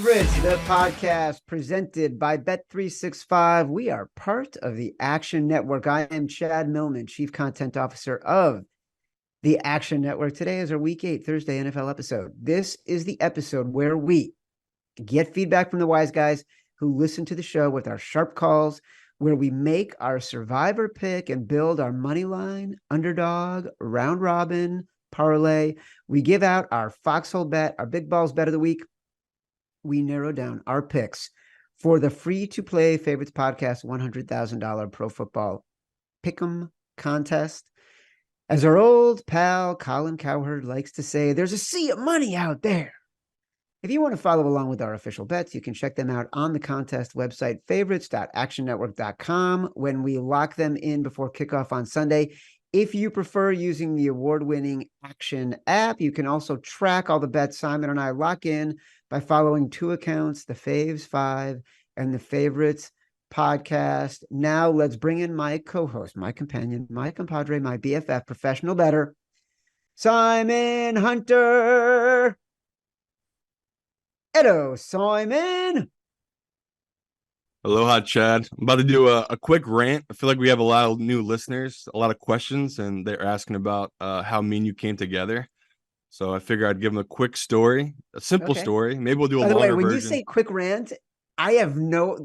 Favorites, the podcast presented by Bet365. We are part of the Action Network. I am Chad Millman, Chief Content Officer of the Action Network. Today is our Week 8 Thursday NFL episode. This is the episode where we get feedback from the wise guys who listen to the show with our sharp calls, where we make our survivor pick and build our money line, underdog, round robin, parlay. We give out our foxhole bet, our big balls bet of the week. We narrow down our picks for the free-to-play Favorites Podcast $100,000 Pro Football Pick'em contest. As our old pal Colin Cowherd likes to say, there's a sea of money out there. If you want to follow along with our official bets, you can check them out on the contest website, favorites.actionnetwork.com, when we lock them in before kickoff on Sunday. If you prefer using the award-winning Action app, you can also track all the bets Simon and I lock in by following two accounts, the Faves 5 and the Favorites Podcast. Now let's bring in my co-host, my companion, my compadre, my BFF, professional bettor, Simon Hunter. Hello, Simon. Aloha, Chad. I'm about to do a quick rant. I feel like we have a lot of new listeners, a lot of questions, and they're asking about how me and you came together. So I figure I'd give them a quick story, a simple story. Maybe we'll do a longer version. When you say quick rant, I have no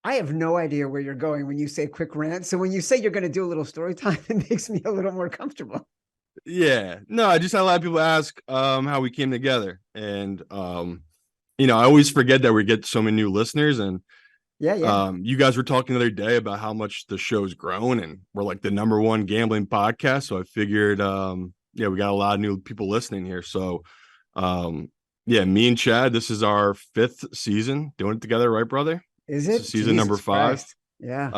idea where you're going when you say quick rant. So when you say you're going to do a little story time, it makes me a little more comfortable. Yeah. No, I just had a lot of people ask how we came together. And, I always forget that we get so many new listeners. And you guys were talking the other day about how much the show's grown, and we're like the #1 gambling podcast. So I figured, we got a lot of new people listening here. So, me and Chad, this is our 5th season doing it together, right, brother? Is it? Season number 5. Christ. Yeah.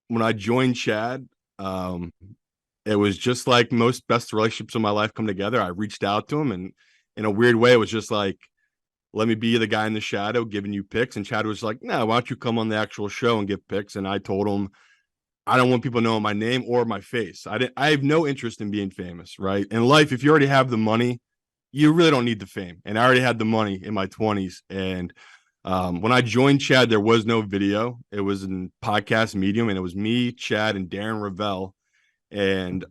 When I joined Chad, it was just like most best relationships in my life come together. I reached out to him, and in a weird way, it was just like, let me be the guy in the shadow giving you picks. And Chad was like, no, why don't you come on the actual show and give picks? And I told him, I don't want people knowing my name or my face. I have no interest in being famous, right? In life, if you already have the money, you really don't need the fame. And I already had the money in my 20s. And when I joined Chad, there was no video. It was in podcast medium, and it was me, Chad, and Darren Ravel. And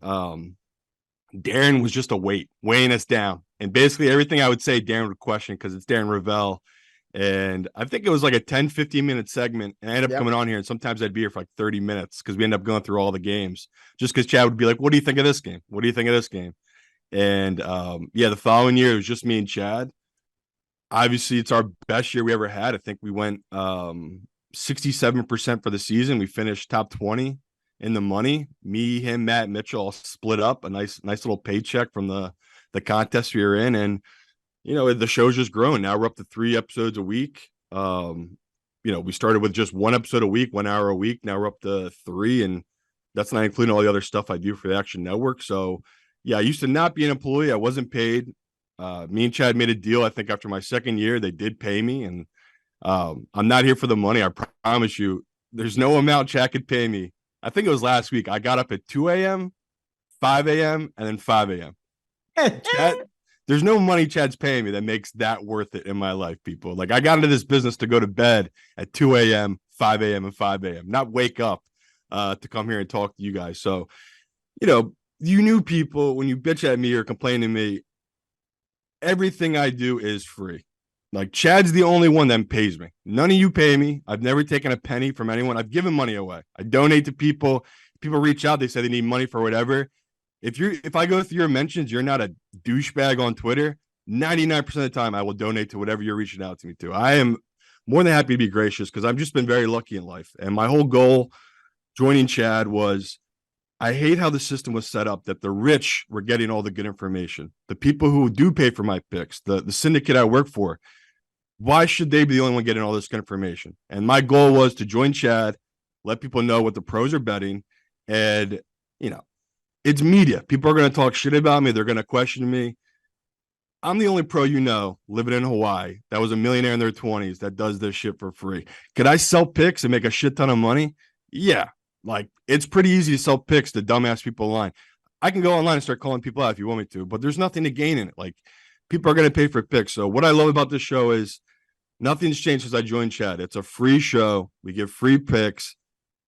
Darren was just a weighing us down. And basically everything I would say, Darren would question, because it's Darren Ravel. And I think it was like a 10, 15-minute segment. And I ended up coming on here, and sometimes I'd be here for like 30 minutes because we ended up going through all the games. Just because Chad would be like, what do you think of this game? What do you think of this game? And the following year, it was just me and Chad. Obviously, it's our best year we ever had. I think we went 67% for the season. We finished top 20 in the money. Me, him, Matt, Mitchell all split up a nice little paycheck from the contest we were in. And the show's just grown. Now we're up to 3 episodes a week. We started with just 1 episode a week, 1 hour a week. Now we're up to 3, and that's not including all the other stuff I do for the Action Network. So I used to not be an employee. I wasn't paid. Me and Chad made a deal. I think after my 2nd year, they did pay me, and I'm not here for the money. I promise you, there's no amount Chad could pay me. I think it was last week. I got up at 2 a.m., 5 a.m., and then 5 a.m. Chad, there's no money Chad's paying me that makes that worth it in my life, people. Like, I got into this business to go to bed at 2 a.m., 5 a.m., and 5 a.m., not wake up to come here and talk to you guys. So, you new people, when you bitch at me or complain to me, everything I do is free. Like, Chad's the only one that pays me. None of you pay me. I've never taken a penny from anyone. I've given money away. I donate to people. People reach out. They say they need money for whatever. If I go through your mentions, you're not a douchebag on Twitter, 99% of the time I will donate to whatever you're reaching out to me to. I am more than happy to be gracious because I've just been very lucky in life. And my whole goal joining Chad was, I hate how the system was set up, that the rich were getting all the good information. The people who do pay for my picks, the syndicate I work for, why should they be the only one getting all this good information? And my goal was to join Chad, let people know what the pros are betting. And, it's media. People are going to talk shit about me. They're going to question me. I'm the only pro living in Hawaii that was a millionaire in their 20s that does this shit for free. Could I sell picks and make a shit ton of money? Yeah. Like, it's pretty easy to sell picks to dumbass people online. I can go online and start calling people out if you want me to, but there's nothing to gain in it. Like, people are going to pay for picks. So what I love about this show is Nothing's changed since I joined Chad. It's a free show. We give free picks.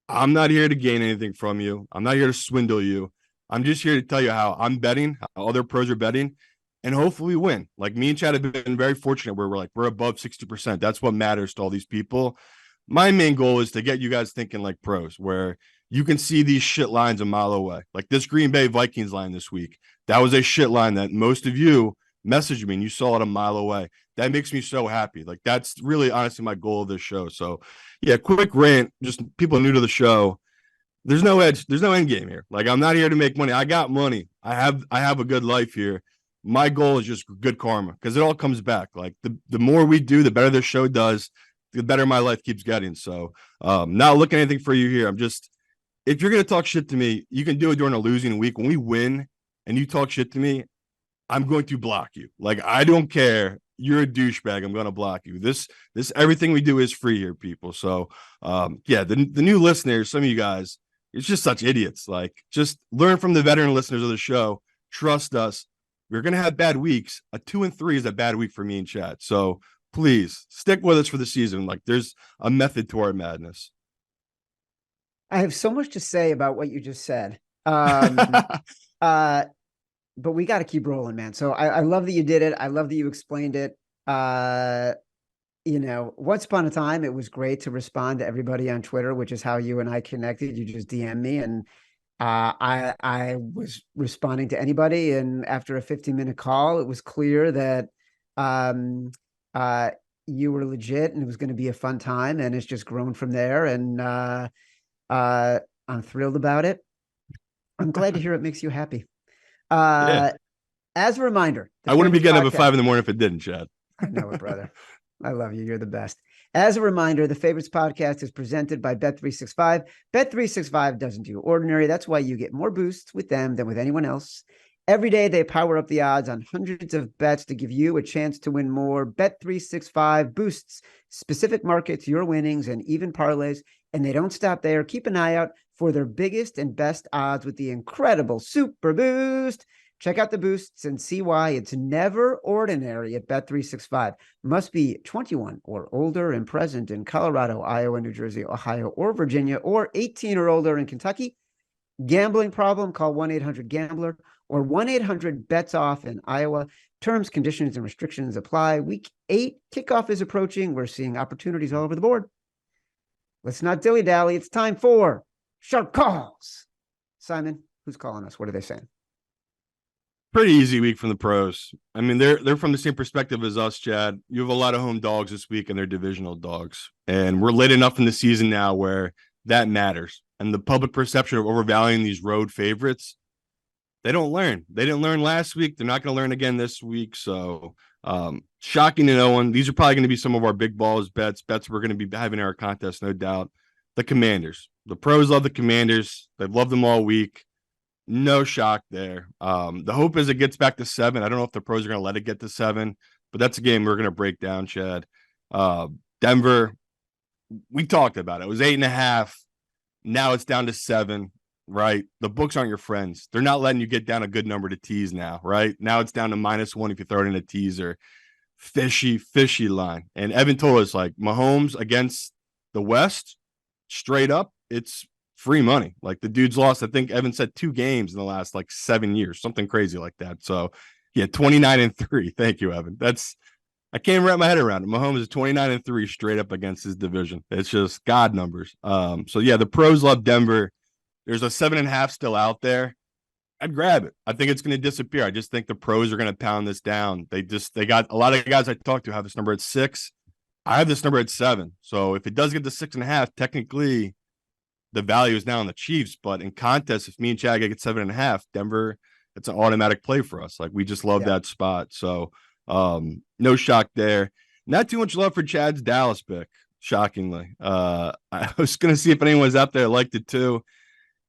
I'm not here to gain anything from you. I'm not here to swindle you. I'm just here to tell you how I'm betting, how other pros are betting, and hopefully we win. Like, me and Chad have been very fortunate where we're above 60%. That's what matters to all these people. My main goal is to get you guys thinking like pros, where you can see these shit lines a mile away. Like this Green Bay Vikings line this week. That was a shit line that most of you messaged me and you saw it a mile away. That makes me so happy. Like, that's really honestly my goal of this show. So yeah, quick rant, just people new to the show. There's no edge, there's no end game here. Like, I'm not here to make money. I got money. I have a good life here. My goal is just good karma, because it all comes back. Like, the more we do, the better this show does, the better my life keeps getting. So not looking at anything for you here. I'm just, if you're going to talk shit to me, you can do it during a losing week. When we win and you talk shit to me, I'm going to block you. Like, I don't care. You're a douchebag. I'm going to block you. This everything we do is free here, people. So yeah, the new listeners, some of you guys, it's just such idiots. Like, just learn from the veteran listeners of the show. Trust us. We're going to have bad weeks. A 2-3 is a bad week for me and Chad. So please stick with us for the season. Like, there's a method to our madness. I have so much to say about what you just said. But we got to keep rolling, man. So I love that you did it. I love that you explained it. You know, once upon a time, it was great to respond to everybody on Twitter, which is how you and I connected. You just DM me, and I was responding to anybody. And after a 15-minute call, it was clear that you were legit, and it was going to be a fun time. And it's just grown from there. And I'm thrilled about it. I'm glad to hear it makes you happy. Yeah. As a reminder, I wouldn't be getting up at 5 a.m. if it didn't, Chad. I know it, brother. I love you. You're the best. As a reminder, the Favorites podcast is presented by Bet365. Bet365 doesn't do ordinary. That's why you get more boosts with them than with anyone else. Every day, they power up the odds on hundreds of bets to give you a chance to win more. Bet365 boosts specific markets, your winnings, and even parlays. And they don't stop there. Keep an eye out for their biggest and best odds with the incredible Super Boost. Check out the boosts and see why it's never ordinary at Bet365. Must be 21 or older and present in Colorado, Iowa, New Jersey, Ohio, or Virginia, or 18 or older in Kentucky. Gambling problem? Call 1-800-GAMBLER or 1-800-BETS-OFF in Iowa. Terms, conditions, and restrictions apply. Week 8 kickoff is approaching. We're seeing opportunities all over the board. Let's not dilly-dally. It's time for Sharp Calls. Simon, who's calling us? What are they saying? Pretty easy week from the pros. I mean, they're from the same perspective as us, Chad. You have a lot of home dogs this week, and they're divisional dogs. And we're late enough in the season now where that matters. And the public perception of overvaluing these road favorites, they don't learn. They didn't learn last week. They're not going to learn again this week. So shocking to no one. These are probably going to be some of our big balls bets we're going to be having in our contest, no doubt. The Commanders. The pros love the Commanders. They've loved them all week. No shock there. The hope is it gets back to 7. I don't know if the pros are going to let it get to 7, but that's a game we're going to break down, Chad. Denver, we talked about it. It was 8.5. Now it's down to 7, right? The books aren't your friends. They're not letting you get down a good number to tease now, right? Now it's down to -1 if you throw it in a teaser. Fishy line. And Evan told us, like, Mahomes against the West, straight up, it's free money. Like, the dude's lost, I think Evan said 2 games in the last 7 years, something crazy like that. So yeah, 29-3. Thank you, Evan. I can't wrap my head around it. Mahomes is 29-3 straight up against his division. It's just God numbers. So yeah, the pros love Denver. There's a 7.5 still out there. I'd grab it. I think it's going to disappear. I just think the pros are going to pound this down. They got a lot of guys I talked to have this number at 6. I have this number at 7. So if it does get to 6.5, technically the value is now on the Chiefs, but in contest, if me and Chad get 7.5, Denver, it's an automatic play for us. Like, we just love that spot. So no shock there. Not too much love for Chad's Dallas pick, shockingly. I was going to see if anyone was out there liked it too.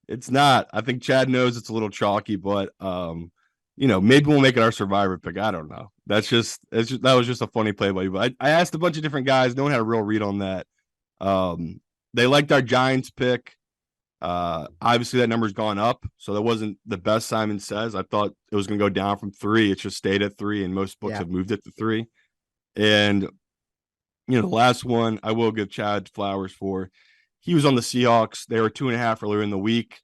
It's not. I think Chad knows it's a little chalky, but maybe we'll make it our survivor pick. I don't know. That was just a funny play by you. But I asked a bunch of different guys. No one had a real read on that. They liked our Giants pick. Obviously, that number's gone up, so that wasn't the best. Simon says. I thought it was going to go down from 3. It just stayed at 3, and most books have moved it to 3. And The last one I will give Chad flowers for. He was on the Seahawks. They were 2.5 earlier in the week.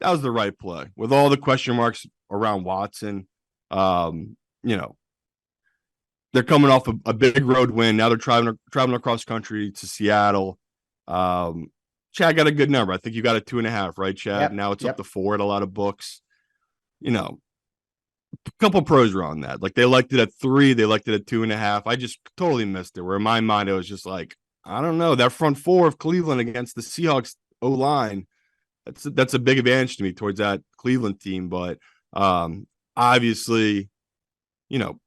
That was the right play with all the question marks around Watson. Um, you know, they're coming off a big road win. Now they're traveling across country to Seattle. Chad got a good number. I think you got a 2.5, right, Chad? Yep. Now it's up Yep. to 4 at a lot of books. A couple pros were on that. Like they liked it at 3, they liked it at 2.5. I just totally missed it. Where in my mind, it was just like, I don't know, that front 4 of Cleveland against the Seahawks O line. That's a big advantage to me towards that Cleveland team. But obviously,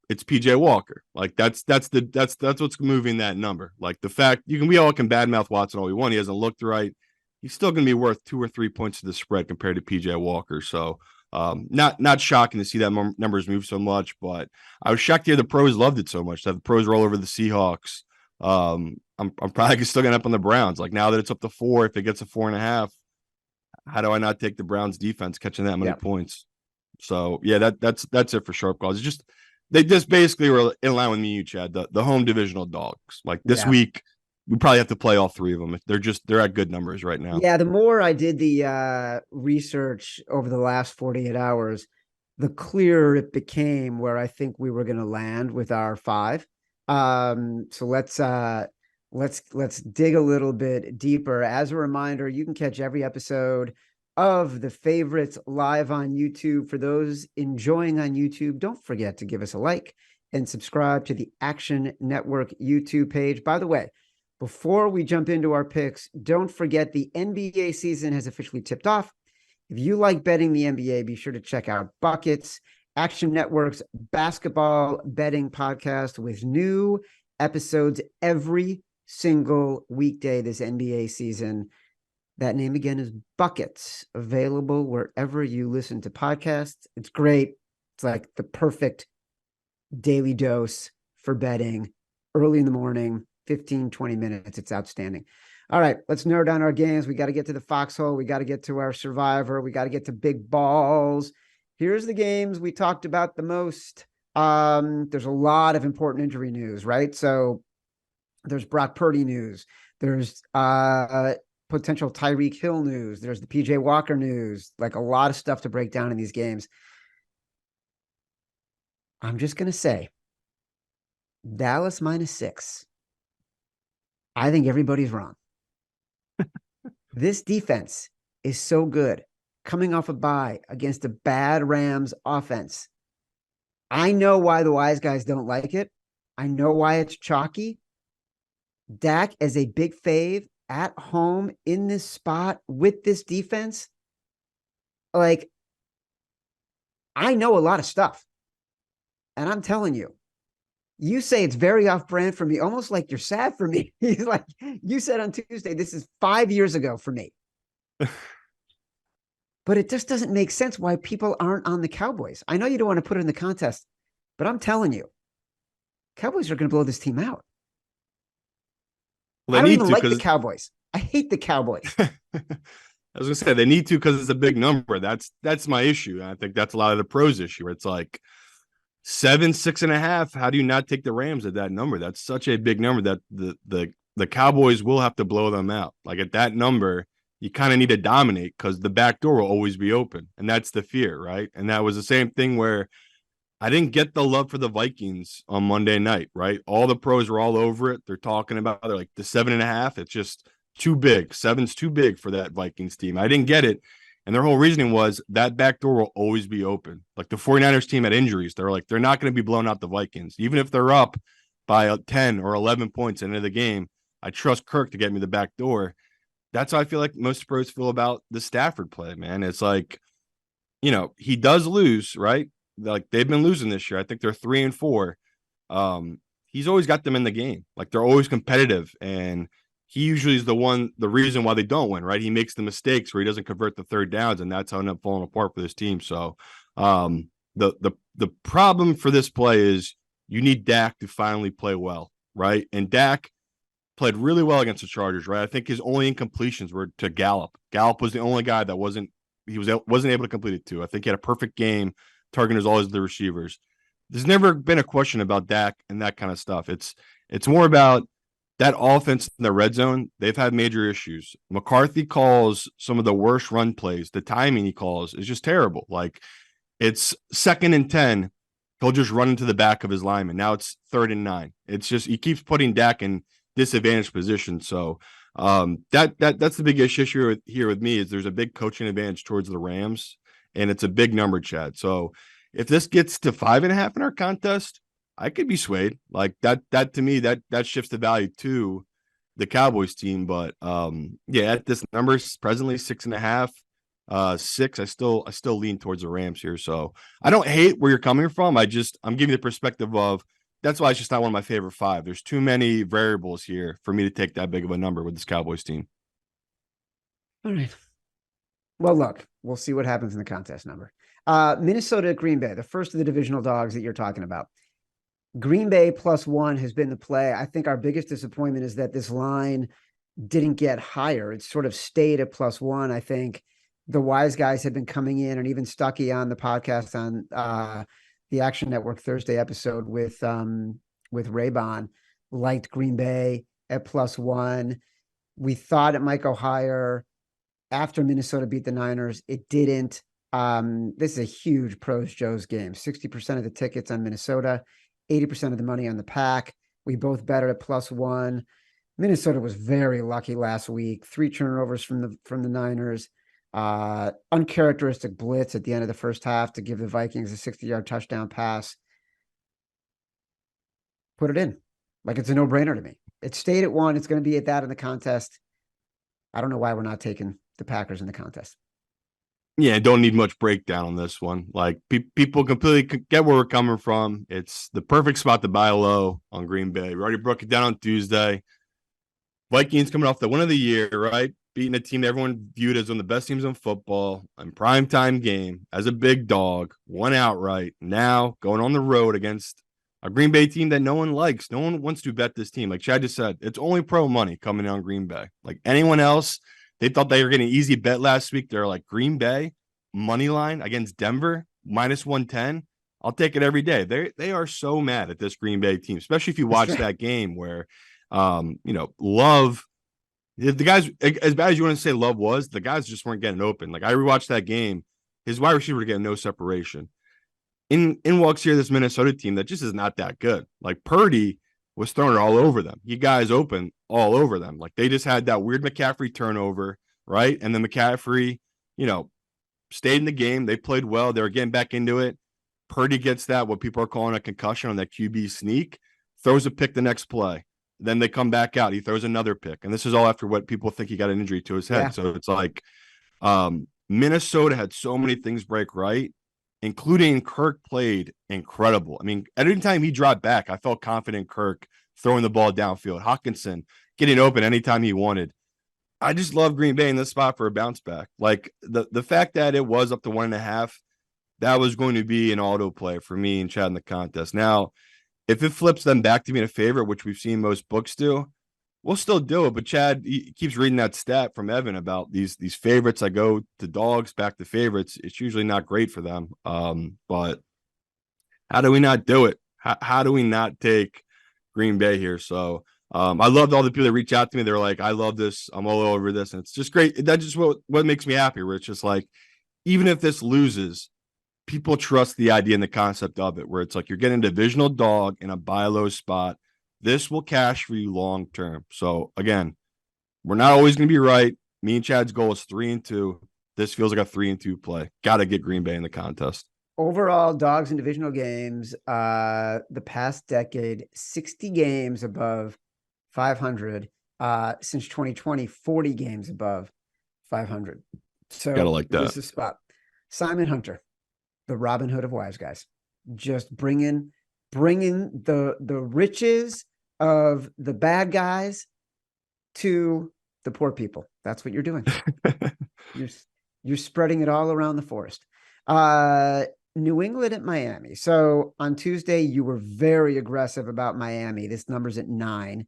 it's PJ Walker. Like that's what's moving that number. Like the fact we all can badmouth Watson all we want. He hasn't looked right. He's still going to be worth 2 or 3 points to the spread compared to PJ Walker. So not shocking to see that numbers move so much, but I was shocked to hear the pros loved it so much. That the pros roll over the Seahawks. I'm probably still going to up on the Browns. Like now that it's up to 4, if it gets a 4.5, how do I not take the Browns defense catching that many points? So yeah, that's it for sharp calls. It's just they just basically were in line with me and you, Chad, the home divisional dogs. Like this week, we probably have to play all 3 of them. They're at good numbers right now. Yeah, the more I did the research over the last 48 hours, the clearer it became where I think we were going to land with our 5. So let's dig a little bit deeper. As a reminder, you can catch every episode of The Favorites live on YouTube. For those enjoying on YouTube, don't forget to give us a like and subscribe to the Action Network YouTube page. By the way, before we jump into our picks, don't forget the NBA season has officially tipped off. If you like betting the NBA, be sure to check out Buckets, Action Network's basketball betting podcast, with new episodes every single weekday this NBA season. That name again is Buckets, available wherever you listen to podcasts. It's great. It's like the perfect daily dose for betting early in the morning, 15, 20 minutes. It's outstanding. All right, let's narrow down our games. We got to get to the foxhole. We got to get to our survivor. We got to get to big balls. Here's the games we talked about the most. There's a lot of important injury news, right? So there's Brock Purdy news. There's potential Tyreek Hill news. There's the PJ Walker news. Like a lot of stuff to break down in these games. I'm just going to say Dallas -6. I think everybody's wrong. This defense is so good coming off a bye against a bad Rams offense. I know why the wise guys don't like it. I know why it's chalky. Dak as a big fave at home in this spot with this defense. Like, I know a lot of stuff. And I'm telling you, you say it's very off brand for me, almost like you're sad for me. He's like, you said on Tuesday, this is 5 years ago for me. But it just doesn't make sense why people aren't on the Cowboys. I know you don't want to put it in the contest, but I'm telling you, Cowboys are going to blow this team out. Well, I don't even like the Cowboys. I hate the Cowboys. I was going to say they need to because it's a big number. That's my issue. And I think that's a lot of the pros issue. Where it's like 7, 6.5. How do you not take the Rams at that number? That's such a big number that the Cowboys will have to blow them out. Like at that number, you kind of need to dominate because the back door will always be open. And that's the fear, right? And that was the same thing where I didn't get the love for the Vikings on Monday night, right? All the pros were all over it. They're talking about they're like the 7.5. It's just too big. 7's too big for that Vikings team. I didn't get it. And their whole reasoning was that back door will always be open. Like the 49ers team had injuries. They're like, they're not going to be blowing out the Vikings. Even if they're up by 10 or 11 points at the end of the game, I trust Kirk to get me the back door. That's how I feel like most pros feel about the Stafford play, man. It's like, he does lose, right? Like they've been losing this year. I think they're 3-4. He's always got them in the game. Like they're always competitive. And he usually is the reason why they don't win, right? He makes the mistakes where he doesn't convert the third downs, and that's how it ended up falling apart for this team. So the problem for this play is you need Dak to finally play well, right? And Dak played really well against the Chargers, right? I think his only incompletions were to Gallup. Gallup was the only guy that wasn't able to complete it to. I think he had a perfect game, targeting all the receivers. There's never been a question about Dak and that kind of stuff. It's more about that offense in the red zone, they've had major issues. McCarthy calls some of the worst run plays. The timing he calls is just terrible. Like, it's 2nd and 10. He'll just run into the back of his lineman. Now it's 3rd and 9. It's just he keeps putting Dak in disadvantaged position. So that's the biggest issue here with me is there's a big coaching advantage towards the Rams, and it's a big number, Chad. So if this gets to 5.5 in our contest, I could be swayed. Like that to me, that shifts the value to the Cowboys team. But yeah, at this number presently 6.5. 6. I still lean towards the Rams here. So I don't hate where you're coming from. I'm giving the perspective of that's why it's just not one of my favorite 5. There's too many variables here for me to take that big of a number with this Cowboys team. All right. Well, look, we'll see what happens in the contest number. Minnesota at Green Bay, the first of the divisional dogs that you're talking about. Green Bay +1 has been the play. I think our biggest disappointment is that this line didn't get higher. It sort of stayed at +1. I think the wise guys have been coming in, and even Stuckey on the podcast on the Action Network Thursday episode with Raybon liked Green Bay at +1. We thought it might go higher after Minnesota beat the Niners. It didn't. This is a huge Pros Joe's game. 60% of the tickets on Minnesota, 80% of the money on the Pack. We both bet it at +1. Minnesota was very lucky last week. 3 turnovers from the Niners. Uncharacteristic blitz at the end of the first half to give the Vikings a 60-yard touchdown pass. Put it in. Like, it's a no-brainer to me. It stayed at 1. It's going to be at that in the contest. I don't know why we're not taking the Packers in the contest. Yeah, don't need much breakdown on this one. Like, people completely get where we're coming from. It's the perfect spot to buy low on Green Bay. We already broke it down on Tuesday. Vikings coming off the win of the year, right? Beating a team that everyone viewed as one of the best teams in football, in primetime game, as a big dog, won outright. Now going on the road against a Green Bay team that no one likes. No one wants to bet this team. Like Chad just said, it's only pro money coming in on Green Bay. Like anyone else, they thought they were getting an easy bet last week. They're like, Green Bay, money line against Denver, -110. I'll take it every day. They are so mad at this Green Bay team, especially if you watch that game where, Love, the guys, as bad as you want to say Love was, the guys just weren't getting open. Like I rewatched that game, his wide receiver were getting no separation. In walks here this Minnesota team that just is not that good. Like Purdy was throwing it all over them. You guys open all over them. Like they just had that weird McCaffrey turnover, right? And then McCaffrey, stayed in the game. They played well. They were getting back into it. Purdy gets that, what people are calling a concussion on that QB sneak, throws a pick the next play. Then they come back out. He throws another pick. And this is all after what people think he got an injury to his head. Yeah. So it's like Minnesota had so many things break right, including Kirk played incredible. I mean, at any time he dropped back, I felt confident Kirk throwing the ball downfield. Hawkinson getting open anytime he wanted. I just love Green Bay in this spot for a bounce back. Like the fact that it was up to 1.5, that was going to be an auto play for me and Chad in the contest. Now, if it flips them back to being a favorite, which we've seen most books do, we'll still do it. But Chad, he keeps reading that stat from Evan about these favorites that go to dogs back to favorites. It's usually not great for them. But how do we not do it? How do we not take Green Bay here? So I loved all the people that reach out to me. They're like, I love this. I'm all over this. And it's just great. That's just what makes me happy, where it's just like, even if this loses, people trust the idea and the concept of it, where it's like you're getting a divisional dog in a buy low spot. This will cash for you long term. So again, we're not always going to be right. Me and Chad's goal is 3-2. This feels like a 3-2 play. Got to get Green Bay in the contest. Overall, dogs in divisional games, the past decade, 60 games above 500. Since 2020, 40 games above 500. So gotta like that. This is spot. Simon Hunter, the Robin Hood of wise guys, just bringing the riches of the bad guys to the poor people. That's what you're doing. you're spreading it all around the forest. New England at Miami. So on Tuesday, you were very aggressive about Miami. This number's at 9.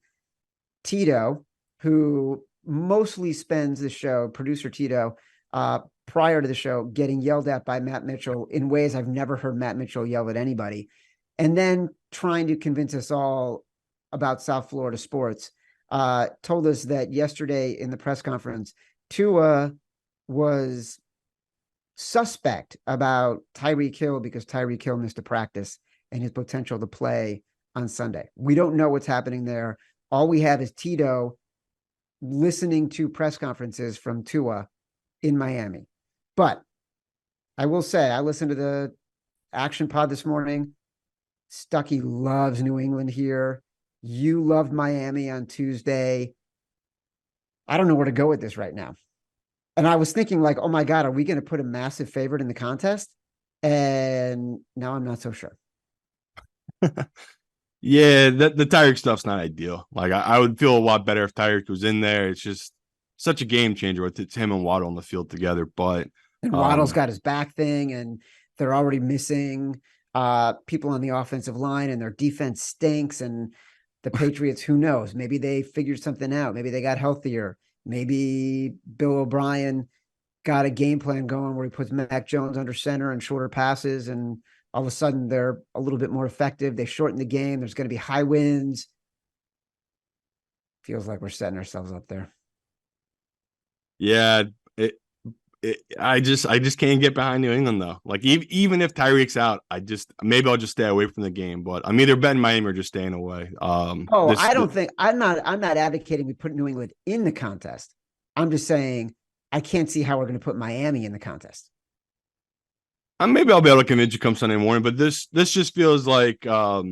Tito, who mostly spends the show, producer Tito, prior to the show, getting yelled at by Matt Mitchell in ways I've never heard Matt Mitchell yell at anybody, and then trying to convince us all about South Florida sports. told us that yesterday in the press conference, Tua was suspect about Tyreek Hill because Tyreek Hill missed a practice and his potential to play on Sunday. We don't know what's happening there. All we have is Tito listening to press conferences from Tua in Miami. But I will say, I listened to the Action Pod this morning. Stuckey loves New England here. You loved Miami on Tuesday. I don't know where to go with this right now. And I was thinking like, oh my God, are we going to put a massive favorite in the contest? And now I'm not so sure. Yeah, the Tyreek stuff's not ideal. Like I would feel a lot better if Tyreek was in there. It's just such a game changer with it's him and Waddle on the field together. But and Waddle's got his back thing, and they're already missing people on the offensive line, and their defense stinks. And the Patriots, who knows? Maybe they figured something out. Maybe they got healthier. Maybe Bill O'Brien got a game plan going where he puts Mac Jones under center and shorter passes, and all of a sudden they're a little bit more effective. They shorten the game. There's going to be high winds. Feels like we're setting ourselves up there. Yeah, I just can't get behind New England though. Like even if Tyreek's out, maybe I'll just stay away from the game. But I'm either betting Miami or just staying away. I'm not advocating we put New England in the contest. I'm just saying I can't see how we're going to put Miami in the contest. Maybe I'll be able to convince you come Sunday morning, but this just feels like I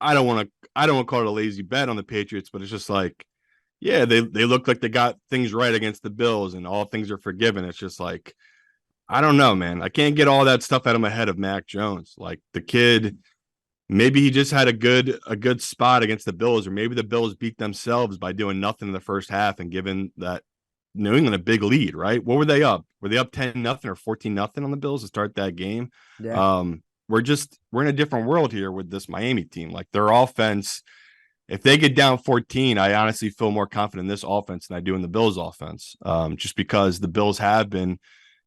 don't want to call it a lazy bet on the Patriots, but it's just like, yeah, they look like they got things right against the Bills and all things are forgiven. It's just like, I don't know, man. I can't get all that stuff out of my head of Mac Jones. Like the kid, maybe he just had a good spot against the Bills, or maybe the Bills beat themselves by doing nothing in the first half and giving that New England a big lead, right? What were they up? Were they up 10-0 or 14-0 on the Bills to start that game? Yeah. We're in a different world here with this Miami team. Like their offense, if they get down 14, I honestly feel more confident in this offense than I do in the Bills offense. Just because the Bills have been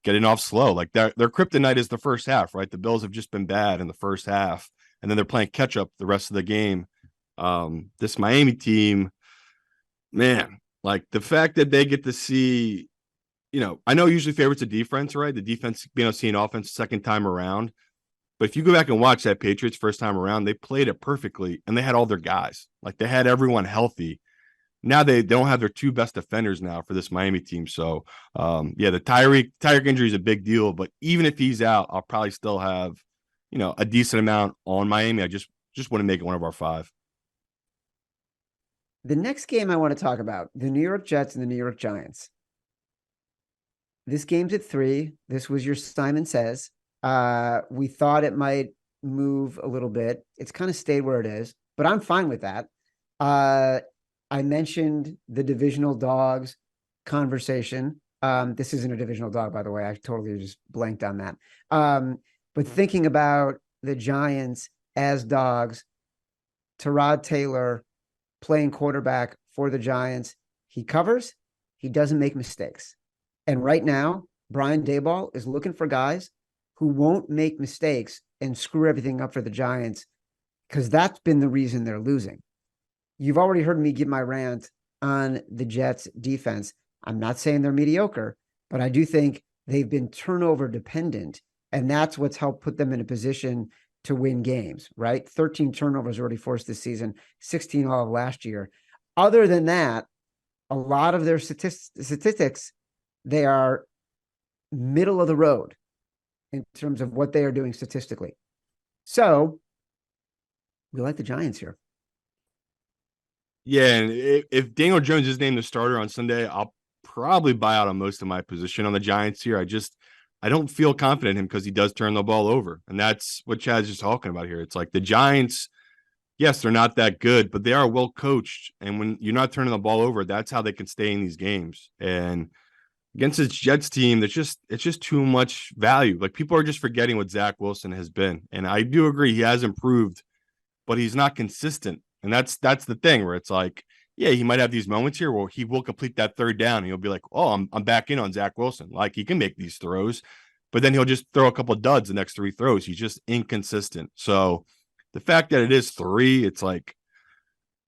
getting off slow. Like their kryptonite is the first half, right? The Bills have just been bad in the first half, and then they're playing catch up the rest of the game. This Miami team, man, like the fact that they get to see, I know usually favorites a defense, right? The defense being able to see an offense second time around. But if you go back and watch that Patriots first time around, they played it perfectly and they had all their guys. Like they had everyone healthy. Now they don't have their two best defenders now for this Miami team. So, the Tyreek injury is a big deal. But even if he's out, I'll probably still have, a decent amount on Miami. I just want to make it one of our five. The next game I want to talk about, the New York Jets and the New York Giants. This game's at 3. This was your Simon Says. We thought it might move a little bit. It's kind of stayed where it is, but I'm fine with that. I mentioned the divisional dogs conversation. This isn't a divisional dog, by the way. I totally just blanked on that. But thinking about the Giants as dogs, Tyrod Taylor playing quarterback for the Giants, he covers, he doesn't make mistakes. And right now, Brian Daboll is looking for guys who won't make mistakes and screw everything up for the Giants, because that's been the reason they're losing. You've already heard me give my rant on the Jets defense. I'm not saying they're mediocre, but I do think they've been turnover dependent, and that's what's helped put them in a position to win games, right? 13 turnovers already forced this season, 16 all of last year. Other than that, a lot of their statistics, they are middle of the road in terms of what they are doing statistically. So we like the Giants here. Yeah, and if Daniel Jones is named the starter on Sunday, I'll probably buy out on most of my position on the Giants here. I don't feel confident in him because he does turn the ball over. And that's what Chad's just talking about here. It's like the Giants, yes, they're not that good, but they are well coached. And when you're not turning the ball over, that's how they can stay in these games. And against this Jets team, it's just too much value. Like people are just forgetting what Zach Wilson has been. And I do agree he has improved, but he's not consistent. And that's the thing where it's like, yeah, he might have these moments here where he will complete that third down and he'll be like, oh, I'm back in on Zach Wilson. Like he can make these throws, but then he'll just throw a couple of duds the next 3 throws. He's just inconsistent. So the fact that it is 3, it's like,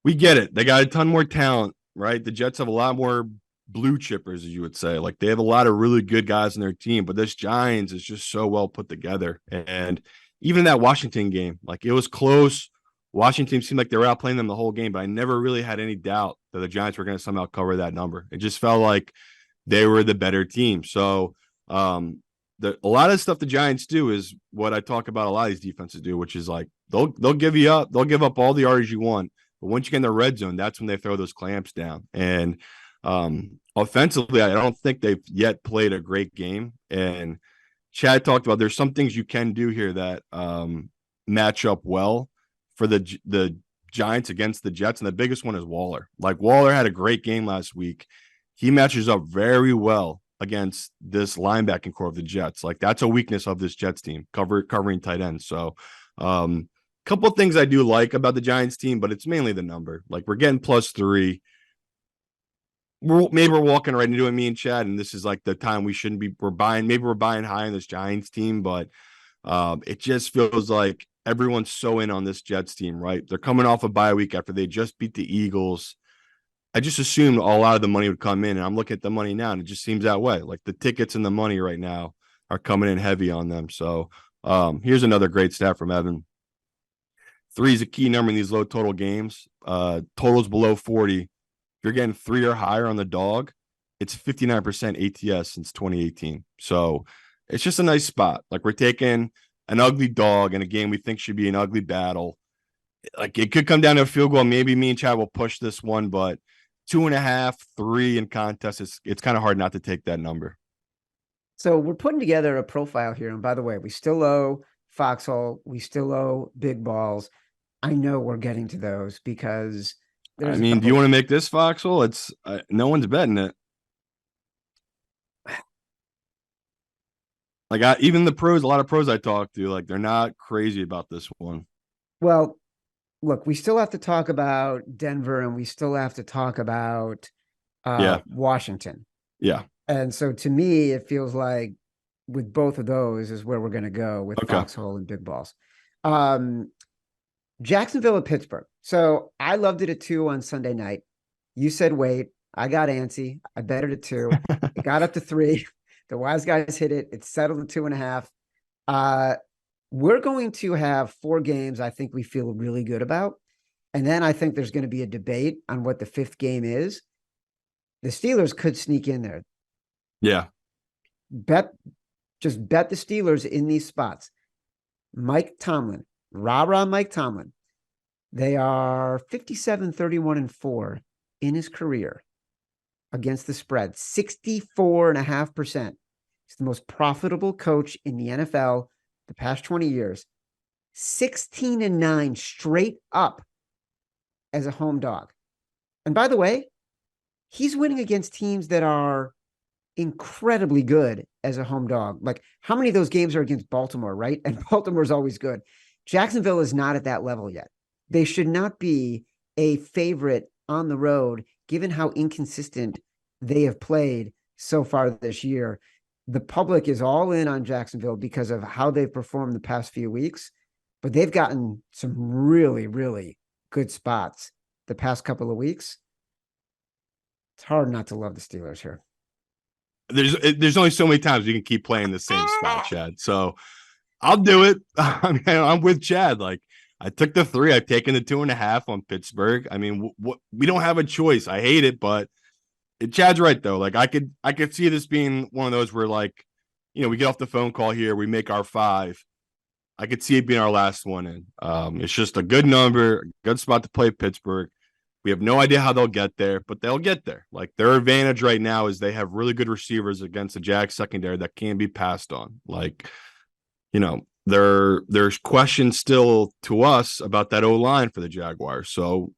We get it. They got a ton more talent, right? The Jets have a lot more blue chippers, as you would say. Like they have a lot of really good guys in their team, but this Giants is just so well put together. And even that Washington game, like it was close. Washington seemed like they were outplaying them the whole game, but I never really had any doubt that the Giants were going to somehow cover that number. It just felt like they were the better team. So a lot of stuff the Giants do is what I talk about a lot of these defenses do, which is like they'll give you up, they'll give up all the yards you want. But once you get in the red zone, that's when they throw those clamps down. And offensively, I don't think they've yet played a great game. And Chad talked about there's some things you can do here that match up well for the Giants against the Jets. And the biggest one is Waller. Like Waller had a great game last week. He matches up very well against this linebacking core of the Jets. Like that's a weakness of this Jets team, covering tight ends. So couple of things I do like about the Giants team, but it's mainly the number. Like we're getting +3. Maybe we're walking right into it, me and Chad, and this is like the time we shouldn't be. We're buying high on this Giants team, but it just feels like everyone's so in on this Jets team, right? They're coming off a bye week after they just beat the Eagles. I just assumed a lot of the money would come in, and I'm looking at the money now, and it just seems that way. Like the tickets and the money right now are coming in heavy on them. So here's another great stat from Evan. 3 is a key number in these low total games. Totals below 40. If you're getting 3 or higher on the dog, it's 59% ATS since 2018. So it's just a nice spot. Like we're taking an ugly dog in a game we think should be an ugly battle. Like it could come down to a field goal. Maybe me and Chad will push this one, but 2.5, 3 in contest, it's kind of hard not to take that number. So we're putting together a profile here. And by the way, we still owe Foxhole. We still owe Big Balls. I know we're getting to those because do you want to make this Foxhole? It's no one's betting it. Like even the pros, a lot of pros I talk to, like they're not crazy about this one. Well, look, we still have to talk about Denver and we still have to talk about Washington. Yeah. And so to me, it feels like with both of those is where we're going to go with Foxhole and Big Balls. Jacksonville at Pittsburgh. So I loved it at 2 on Sunday night. You said wait. I got antsy. I bet it at 2. It got up to 3. The wise guys hit it. It settled at 2.5. We're going to have 4 games I think we feel really good about. And then I think there's going to be a debate on what the 5th game is. The Steelers could sneak in there. Yeah. Just bet the Steelers in these spots. Mike Tomlin, rah-rah Mike Tomlin. They are 57-31-4 in his career against the spread, 64.5%. He's the most profitable coach in the NFL the past 20 years. 16-9 straight up as a home dog. And by the way, he's winning against teams that are incredibly good as a home dog. Like how many of those games are against Baltimore, right? And Baltimore's always good. Jacksonville is not at that level yet. They should not be a favorite on the road, given how inconsistent they have played so far this year. The public is all in on Jacksonville because of how they've performed the past few weeks, but they've gotten some really, really good spots the past couple of weeks. It's hard not to love the Steelers here. There's only so many times you can keep playing the same spot, Chad. So I'll do it. I mean, I'm with Chad. Like I took the 3. I've taken the 2.5 on Pittsburgh. I mean, we don't have a choice. I hate it, but Chad's right though. Like I could see this being one of those where like, we get off the phone call here, we make our 5. I could see it being our last one in. It's just a good number, a good spot to play Pittsburgh. We have no idea how they'll get there, but they'll get there. Like their advantage right now is they have really good receivers against the Jags secondary that can be passed on. Like, there's questions still to us about that O-line for the Jaguars. So,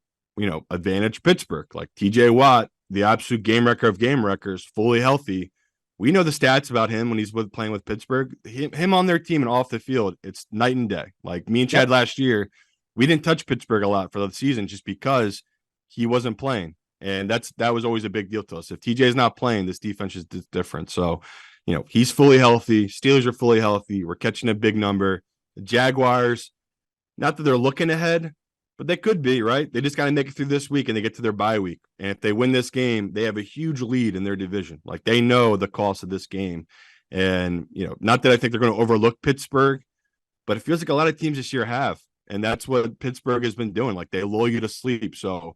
advantage Pittsburgh. Like TJ Watt, the absolute game wrecker of game wreckers, fully healthy. We know the stats about him when he's playing with Pittsburgh. Him on their team and off the field, it's night and day. Like me and Chad last year, we didn't touch Pittsburgh a lot for the season just because he wasn't playing. And that was always a big deal to us. If TJ is not playing, this defense is different. So, he's fully healthy. Steelers are fully healthy. We're catching a big number. The Jaguars, not that they're looking ahead, but they could be, right? They just got to make it through this week and they get to their bye week. And if they win this game, they have a huge lead in their division. Like, they know the cost of this game. And, not that I think they're going to overlook Pittsburgh, but it feels like a lot of teams this year have. And that's what Pittsburgh has been doing. Like, they lull you to sleep. So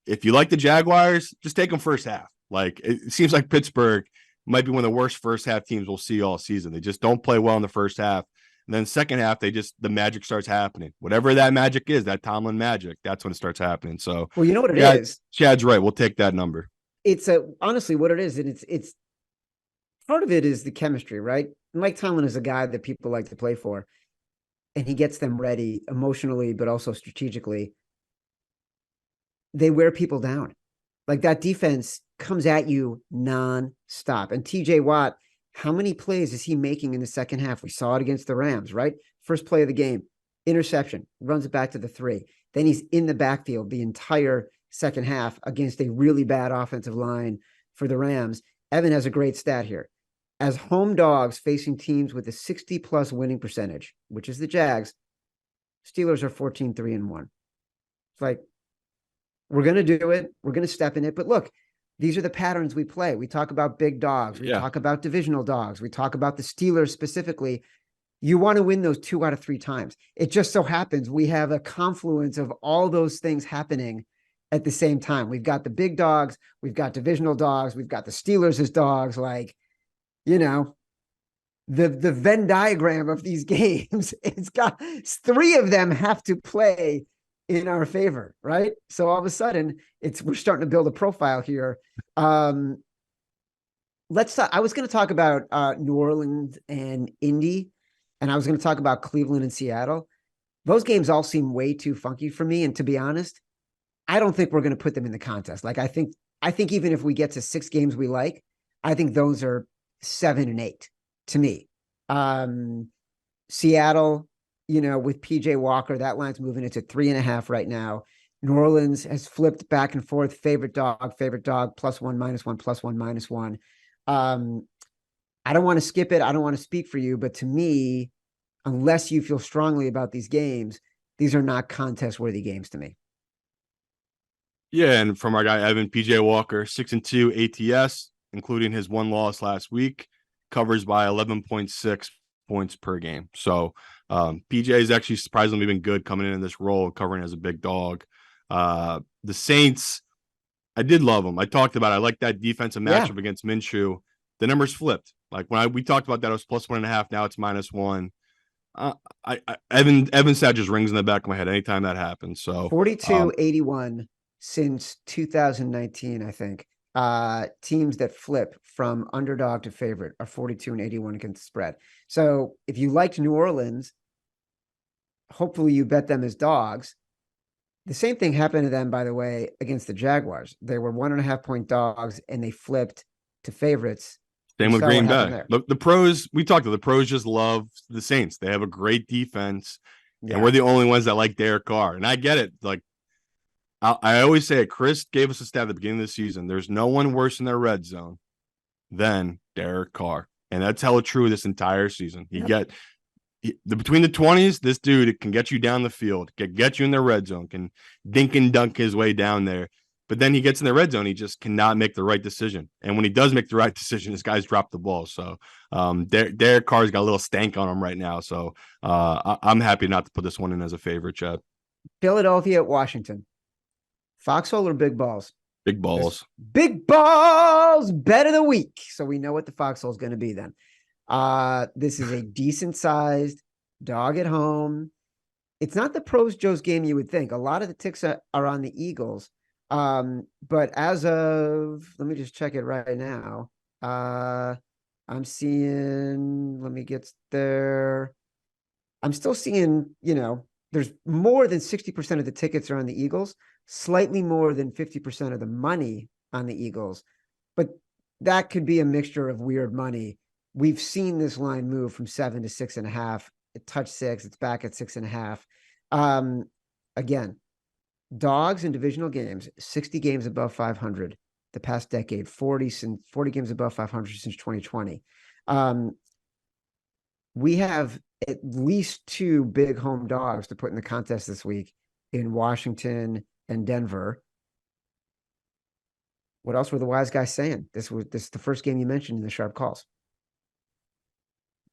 if you like the Jaguars, just take them first half. Like, it seems like Pittsburgh might be one of the worst first half teams we'll see all season. They just don't play well in the first half. And then second half, the magic starts happening. Whatever that magic is, that Tomlin magic, that's when it starts happening. So, well, you know what it is? Chad's right. We'll take that number. It's honestly what it is. And it's part of it is the chemistry, right? Mike Tomlin is a guy that people like to play for, and he gets them ready emotionally, but also strategically. They wear people down. Like, that defense comes at you nonstop. And TJ Watt, how many plays is he making in the second half? We saw it against the Rams, right? First play of the game, interception, runs it back to the 3. Then he's in the backfield the entire second half against a really bad offensive line for the Rams. Evan has a great stat here. As home dogs facing teams with a 60-plus winning percentage, which is the Jags, Steelers are 14-3-1. It's like, we're going to do it. We're going to step in it. But look, these are the patterns we play. We talk about big dogs. We talk about divisional dogs. We talk about the Steelers specifically. You want to win those 2 out of 3 times. It just so happens we have a confluence of all those things happening at the same time. We've got the big dogs. We've got divisional dogs. We've got the Steelers as dogs. Like, the Venn diagram of these games, it's got 3 of them have to play in our favor, right? So all of a sudden, we're starting to build a profile here. Let's talk. I was going to talk about New Orleans and Indy, and I was going to talk about Cleveland and Seattle. Those games all seem way too funky for me, and to be honest, I don't think we're going to put them in the contest. Like, I think even if we get to 6 games we like, I think those are 7 and 8 to me. Seattle, with PJ Walker, that line's moving into 3.5 right now. New Orleans has flipped back and forth. Favorite dog, +1, -1, +1, -1. I don't want to skip it. I don't want to speak for you, but to me, unless you feel strongly about these games, these are not contest-worthy games to me. Yeah, and from our guy Evan, PJ Walker, 6-2 ATS, including his 1 loss last week, covers by 11.6 points per game. So PJ is actually surprisingly been good coming in this role, covering as a big dog. The Saints, I did love them. I talked about it. I like that defensive matchup against Minshew. The numbers flipped. Like, when we talked about that, it was +1.5. Now it's -1. Evan stat just rings in the back of my head anytime that happens. So 42-81 since 2019, I think. Teams that flip from underdog to favorite are 42-81 against the spread. So if you liked New Orleans, hopefully you bet them as dogs. The same thing happened to them, by the way, against the Jaguars. They were 1.5-point dogs and they flipped to favorites. Same with Green Bay. The pros, we talked to the pros, just love the Saints. They have a great defense, and we're the only ones that like Derek Carr. And I get it. Like, I always say it. Chris gave us a stat at the beginning of the season. There's no one worse in their red zone than Derek Carr. And that's hella true this entire season. Between the 20s, this dude can get you down the field, can get you in the red zone, can dink and dunk his way down there. But then he gets in the red zone, he just cannot make the right decision. And when he does make the right decision, his guys drop the ball. So Derek Carr's got a little stank on him right now. So I'm happy not to put this one in as a favorite, Chad. Philadelphia at Washington. Foxhole or big balls? Big balls. Big balls, bet of the week. So we know what the Foxhole is going to be then. This is a decent sized dog at home. It's not the pros Joe's game you would think. A lot of the ticks are on the Eagles. But as of, let me just check it right now. I'm seeing, let me get there. I'm still seeing, there's more than 60% of the tickets are on the Eagles, slightly more than 50% of the money on the Eagles. But that could be a mixture of weird money. We've seen this line move from 7 to 6.5. It touched 6. It's back at 6.5. Again, dogs in divisional games, 60 games above 500 the past decade, 40 games above 500 since 2020. We have at least 2 big home dogs to put in the contest this week. in Washington and Denver. What else were the wise guys saying? This is the first game you mentioned in the sharp calls.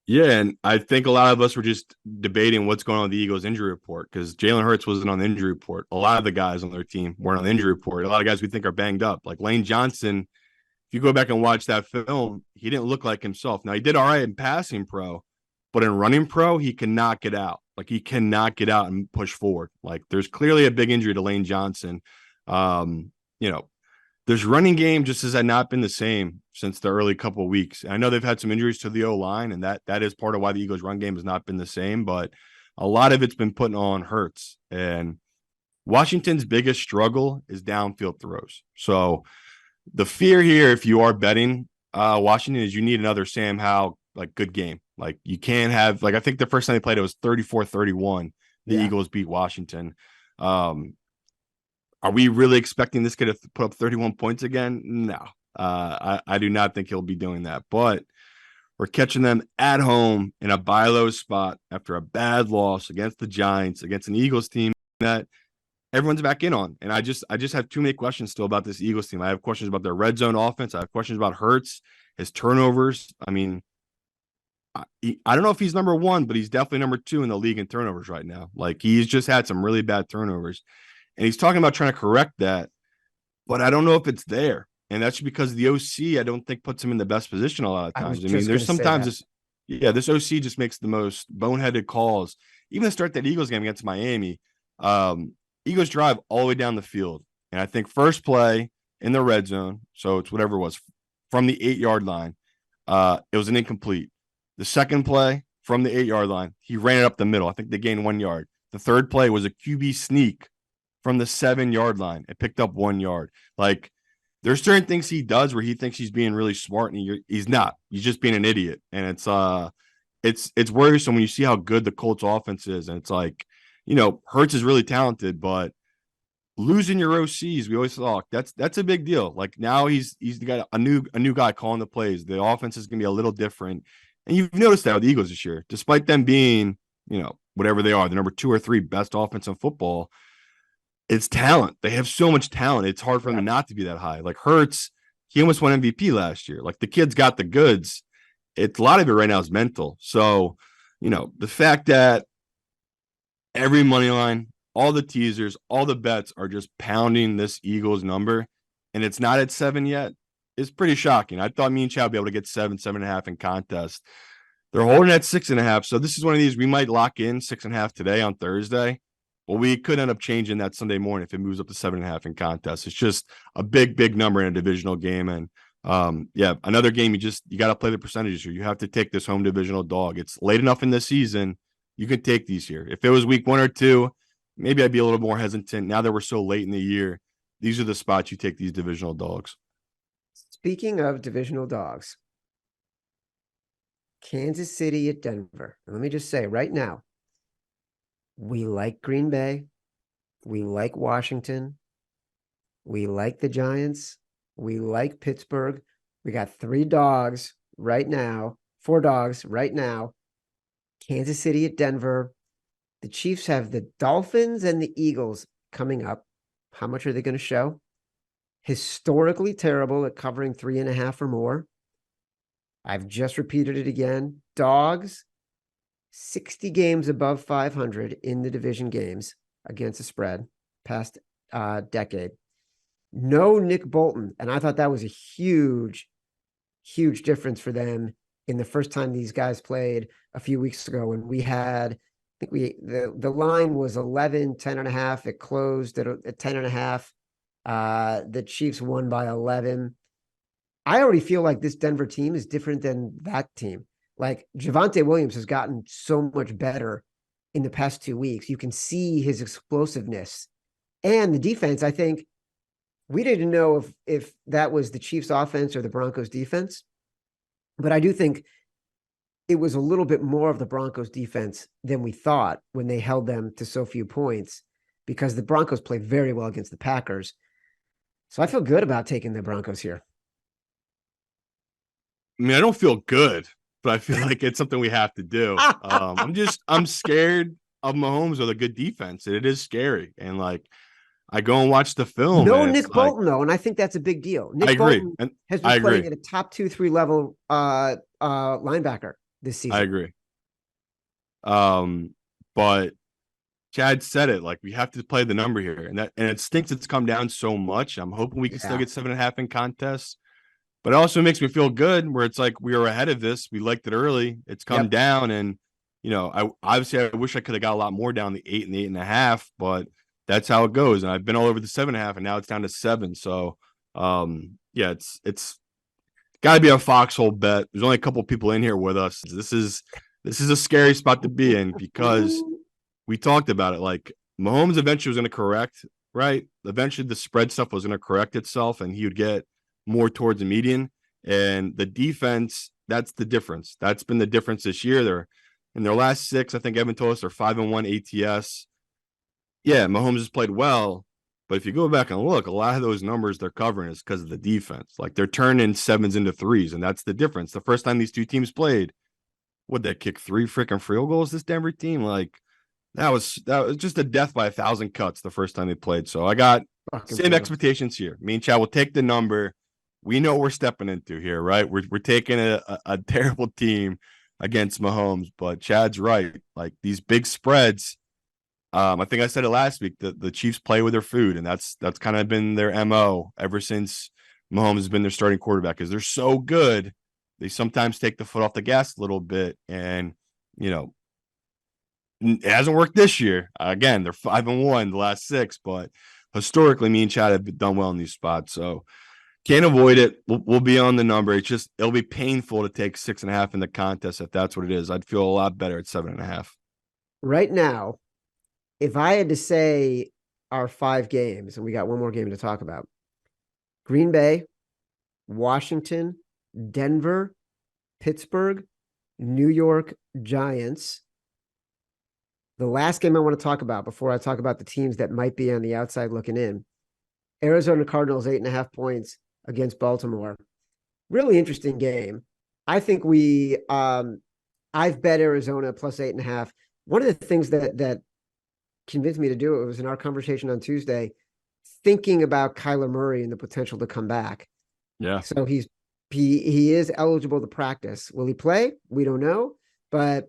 Yeah, and I think a lot of us were just debating what's going on with the Eagles injury report because Jalen Hurts wasn't on the injury report. A lot of the guys on their team weren't on the injury report. A lot of guys we think are banged up. Like Lane Johnson, if you go back and watch that film, he didn't look like himself. Now, he did all right in passing pro, but in running pro, he cannot get out. Like, he cannot get out and push forward. Like, there's clearly a big injury to Lane Johnson. You know, this running game just has not been the same since the early couple of weeks. I know they've had some injuries to the O-line, and that is part of why the Eagles' run game has not been the same, but a lot of it's been put on Hurts. And Washington's biggest struggle is downfield throws. So the fear here, if you are betting Washington, is you need another Sam Howell, like, good game. Like, you can't have, like, I think the first time they played, it was 34-31. The Eagles beat Washington. Are we really expecting this guy to put up 31 points again? No, I do not think he'll be doing that. But we're catching them at home in a buy low spot after a bad loss against the Giants, against an Eagles team that everyone's back in on. And I just have too many questions still about this Eagles team. I have questions about their red zone offense. I have questions about Hurts, his turnovers. I mean, I don't know if he's number one, but he's definitely number two in the league in turnovers right now. Like, he's just had some really bad turnovers. And he's talking about trying to correct that, but I don't know if it's there. And that's because the OC, I don't think, puts him in the best position a lot of times. I mean, there's sometimes this OC just makes the most boneheaded calls. Even to start that Eagles game against Miami, Eagles drive all the way down the field. And I think first play in the red zone, so it's whatever it was, from the 8-yard line, it was an incomplete. The second play from the 8-yard line, he ran it up the middle. I think they gained 1 yard. The third play was a QB sneak from the 7-yard line. It picked up 1 yard. Like, there's certain things he does where he thinks he's being really smart, and he's not. He's just being an idiot. And it's worrisome when you see how good the Colts offense is. And it's like, you know, Hurts is really talented, but losing your OCs, we always thought that's a big deal. Like, now he's got a new guy calling the plays. The offense is going to be a little different. And you've noticed that with the Eagles this year, despite them being, you know, whatever they are, the number 2 or 3 best offense in football. It's talent. They have so much talent. It's hard for them not to be that high. Like Hurts, he almost won MVP last year. Like, the kid's got the goods. It's a lot of it right now is mental. So, you know, the fact that every money line, all the teasers, all the bets are just pounding this Eagles number, and it's not at 7 yet, is pretty shocking. I thought me and Chad would be able to get 7.5 in contest. They're holding at 6.5. So this is one of these we might lock in 6.5 today on Thursday. Well, we could end up changing that Sunday morning if it moves up to 7.5 in contest. It's just a big number in a divisional game. And another game you got to play the percentages here. You have to take this home divisional dog. It's late enough in the season. You can take these here. If it was week 1 or 2, maybe I'd be a little more hesitant. Now that we're so late in the year, these are the spots you take these divisional dogs. Speaking of divisional dogs, Kansas City at Denver. And let me just say right now, we like Green Bay. We like Washington. We like the Giants. We like Pittsburgh. We got 3 dogs right now, 4 dogs right now. Kansas City at Denver. The Chiefs have the Dolphins and the Eagles coming up. How much are they going to show? Historically terrible at covering 3.5 or more. I've just repeated it again. Dogs, 60 games above 500 in the division games against the spread past decade. No Nick Bolton. And I thought that was a huge difference for them in the first time these guys played a few weeks ago when we had, I think the line was 11, 10.5. It closed at 10.5. The Chiefs won by 11. I already feel like this Denver team is different than that team. Like, Javonte Williams has gotten so much better in the past 2 weeks. You can see his explosiveness. And the defense, I think, we didn't know if that was the Chiefs offense or the Broncos defense. But I do think it was a little bit more of the Broncos defense than we thought when they held them to so few points, because the Broncos played very well against the Packers. So I feel good about taking the Broncos here. I mean, I don't feel good, but I feel like it's something we have to do. I'm scared of Mahomes with a good defense. It is scary. And like, I go and watch the film, No and it's Nick like, Bolton, though, and I think that's a big deal. I Nick agree. Bolton And has been I playing agree. at a top 2-3 level linebacker this I season. agree. But Chad said it, like, we have to play the number here. And it stinks it's come down so much. I'm hoping we can still get 7.5 in contests. But it also makes me feel good where it's like we were ahead of this. We liked it early. It's come down. And, I wish I could have got a lot more down the 8 and the 8.5, but that's how it goes. And I've been all over the 7.5, and now it's down to 7. So, it's got to be a foxhole bet. There's only a couple people in here with us. This is a scary spot to be in because we talked about it. Like, Mahomes eventually was going to correct, right? Eventually the spread stuff was going to correct itself, and he would get more towards the median. And the defense, that's the difference. That's been the difference this year. They're in their last 6. I think Evan told us they're 5-1 ATS. Yeah, Mahomes has played well, but if you go back and look, a lot of those numbers they're covering is because of the defense. Like, they're turning 7s into 3s, and that's the difference. The first time these two teams played, would they kick 3 freaking field goals? This Denver team, like, that was just a death by 1,000 cuts the first time they played. So I got same expectations here. Me and Chad will take the number. We know what we're stepping into here, right? We're taking a terrible team against Mahomes, but Chad's right. Like, these big spreads, I think I said it last week, the Chiefs play with their food, and that's kind of been their MO ever since Mahomes has been their starting quarterback, because they're so good. They sometimes take the foot off the gas a little bit, and, it hasn't worked this year. Again, they're 5-1 the last 6, but historically, me and Chad have done well in these spots. So can't avoid it. We'll be on the number. It'll be painful to take 6.5 in the contest if that's what it is. I'd feel a lot better at 7.5. Right now, if I had to say our 5 games, and we got one more game to talk about: Green Bay, Washington, Denver, Pittsburgh, New York Giants. The last game I want to talk about before I talk about the teams that might be on the outside looking in: Arizona Cardinals 8.5 points against Baltimore. Really interesting game. I think I've bet Arizona plus 8.5. One of the things that convinced me to do it was in our conversation on Tuesday, thinking about Kyler Murray and the potential to come back. Yeah. So he is eligible to practice. Will he play? We don't know, but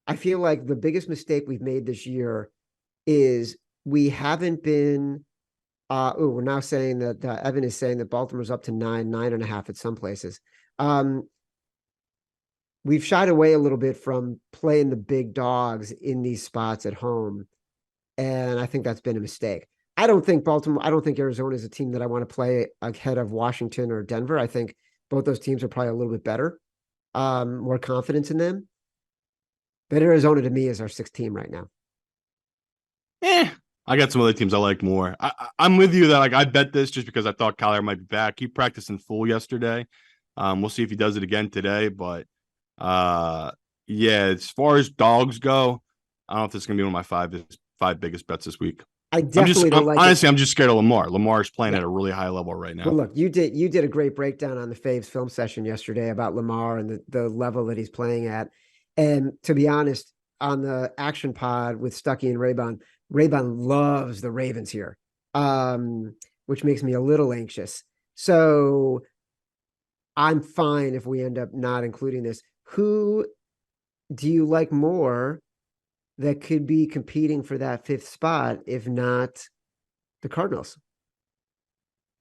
I feel like the biggest mistake we've made this year is we haven't been. We're now saying that Evan is saying that Baltimore's up to 9.5 at some places. We've shied away a little bit from playing the big dogs in these spots at home, and I think that's been a mistake. I don't think Arizona is a team that I want to play ahead of Washington or Denver. I think both those teams are probably a little bit better, more confidence in them. But Arizona, to me, is our 6th team right now. I got some other teams I like more. I'm with you that, like, I bet this just because I thought Kyler might be back. He practiced in full yesterday. We'll see if he does it again today. But as far as dogs go, I don't know if this is gonna be one of my 5 biggest bets this week. Honestly, I'm just scared of Lamar. Lamar's playing at a really high level right now. Well, look, you did a great breakdown on the Faves film session yesterday about Lamar and the level that he's playing at. And to be honest, on the action pod with Stuckey and Raybon loves the Ravens here, which makes me a little anxious. So I'm fine if we end up not including this. Who do you like more that could be competing for that 5th spot, if not the Cardinals?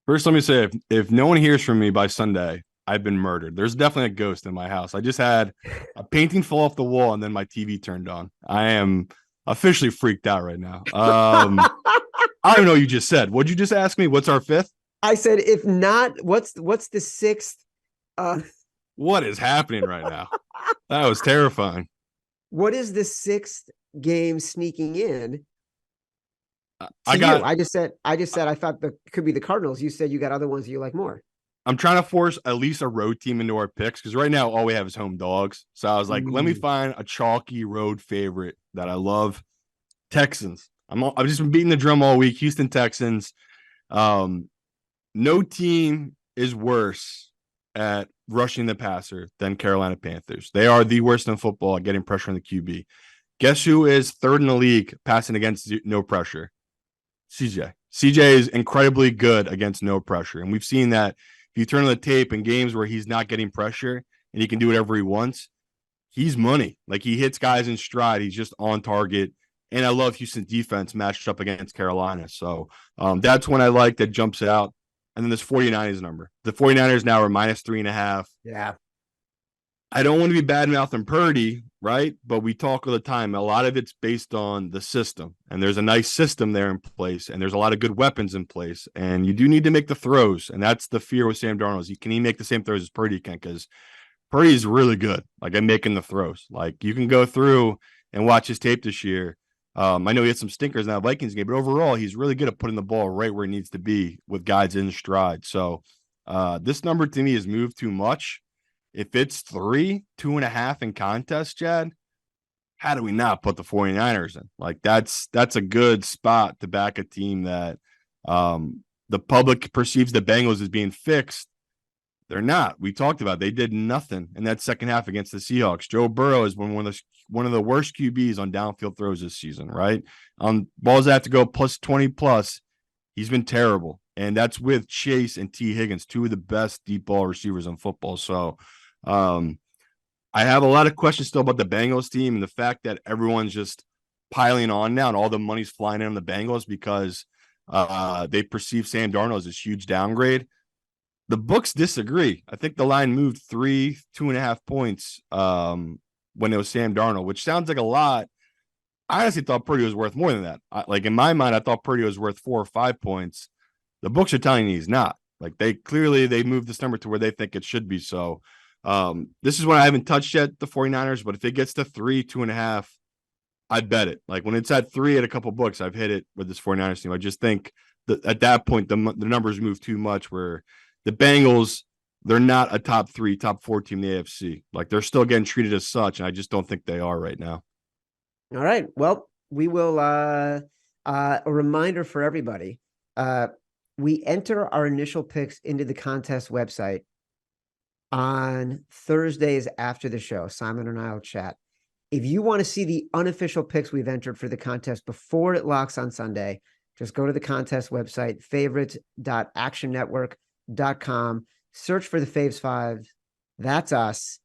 First, let me say, if no one hears from me by Sunday, I've been murdered. There's definitely a ghost in my house. I just had a painting fall off the wall, and then my TV turned on. I am officially freaked out right now. I don't know what you just said. What'd you just ask me? What's our 5th? I said, if not, what's the 6th? What is happening right now? That was terrifying. What is the 6th game sneaking in? I just said I thought that could be the Cardinals. You said you got other ones that you like more. I'm trying to force at least a road team into our picks, because right now all we have is home dogs. So I was like, let me find a chalky road favorite that I love. Texans. I've just been beating the drum all week. Houston Texans. No team is worse at rushing the passer than Carolina Panthers. They are the worst in football at getting pressure on the QB. Guess who is third in the league passing against no pressure? CJ. CJ is incredibly good against no pressure. And we've seen that if you turn on the tape in games where he's not getting pressure and he can do whatever he wants, he's money. Like, he hits guys in stride. He's just on target. And I love Houston's defense matched up against Carolina. So that's one I like that jumps out. And then this 49ers number. The 49ers now are minus 3.5. Yeah. I don't want to be bad mouthing Purdy, right? But we talk all the time. A lot of it's based on the system, and there's a nice system there in place, and there's a lot of good weapons in place, and you do need to make the throws, and that's the fear with Sam Darnold. Can he make the same throws as Purdy can? Because Purdy's really good, like, at making the throws. Like, you can go through and watch his tape this year. I know he had some stinkers in that Vikings game, but overall, he's really good at putting the ball right where it needs to be with guys in stride. So this number to me has moved too much. If it's 3, 2.5 in contest, Chad, how do we not put the 49ers in? Like, that's a good spot to back a team that the public perceives the Bengals as being fixed. They're not. We talked about it. They did nothing in that second half against the Seahawks. Joe Burrow has been one of the worst QBs on downfield throws this season, right? On balls that have to go plus 20 plus, he's been terrible. And that's with Chase and T. Higgins, two of the best deep ball receivers in football. So I have a lot of questions still about the Bengals team and the fact that everyone's just piling on now and all the money's flying in on the Bengals because they perceive Sam Darnold as this huge downgrade. The books disagree. I think the line moved 2.5 points when it was Sam Darnold, which sounds like a lot. I honestly thought Purdy was worth more than that. Like, in my mind, I thought Purdy was worth 4 or 5 points. The books are telling me he's not. Like, they moved this number to where they think it should be. So this is one I haven't touched yet, the 49ers, but if it gets to 3, 2.5, I'd bet it. Like, when it's at 3 at a couple books, I've hit it with this 49ers team. I just think that at that point, the numbers move too much where the Bengals, they're not a top 3, top 4 team in the AFC. Like, they're still getting treated as such, and I just don't think they are right now. All right. Well, we will a reminder for everybody. We enter our initial picks into the contest website on Thursdays after the show. Simon and I will chat. If you want to see the unofficial picks we've entered for the contest before it locks on Sunday, just go to the contest website, favorites.actionnetwork.com. Search for the Faves 5. That's us.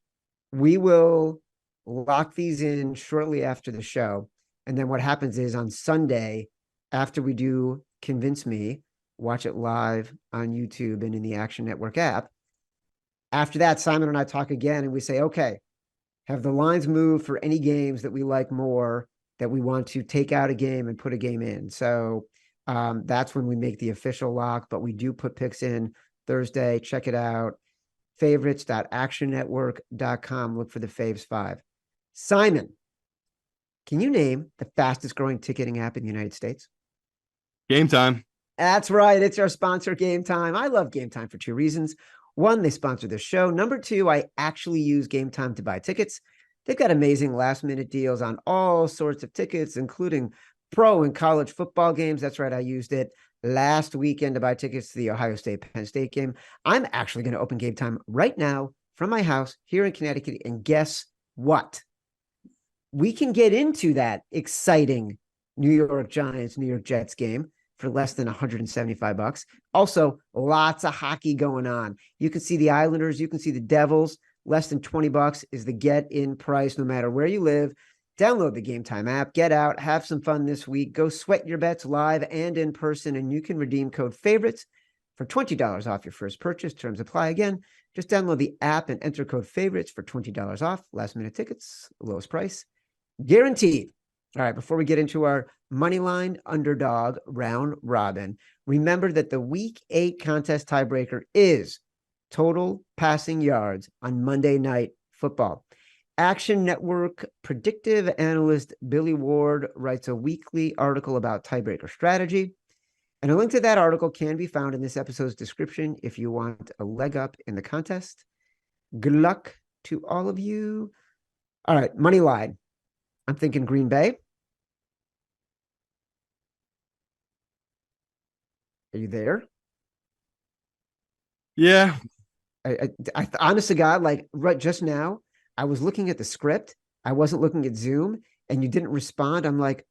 We will lock these in shortly after the show. And then what happens is on Sunday, after we do Convince Me, watch it live on YouTube and in the Action Network app. After that, Simon and I talk again and we say, okay, have the lines moved for any games that we like more that we want to take out a game and put a game in? So that's when we make the official lock, but we do put picks in Thursday. Check it out. Favorites.actionnetwork.com. Look for the Faves 5. Simon, can you name the fastest growing ticketing app in the United States? Game Time. That's right. It's our sponsor, Game Time. I love Game Time for 2 reasons. 1, they sponsor this show. Number 2, I actually use Game Time to buy tickets. They've got amazing last-minute deals on all sorts of tickets, including pro and college football games. That's right. I used it last weekend to buy tickets to the Ohio State-Penn State game. I'm actually going to open Game Time right now from my house here in Connecticut. And guess what? We can get into that exciting New York Giants, New York Jets game for less than $175. Also, lots of hockey going on. You can see the Islanders, you can see the Devils. Less than $20 is the get-in price, no matter where you live. Download the Game Time app, get out, have some fun this week. Go sweat your bets live and in person, and you can redeem code FAVORITES for $20 off your first purchase. Terms apply. Again, just download the app and enter code FAVORITES for $20 off. Last-minute tickets, lowest price, guaranteed. All right, before we get into our Moneyline Underdog round robin, remember that the Week 8 contest tiebreaker is total passing yards on Monday Night Football. Action Network predictive analyst Billy Ward writes a weekly article about tiebreaker strategy. And a link to that article can be found in this episode's description if you want a leg up in the contest. Good luck to all of you. All right, money line. I'm thinking Green Bay. Are you there? Yeah. I honest to God, like right just now, I was looking at the script. I wasn't looking at Zoom. and you didn't respond, I'm like,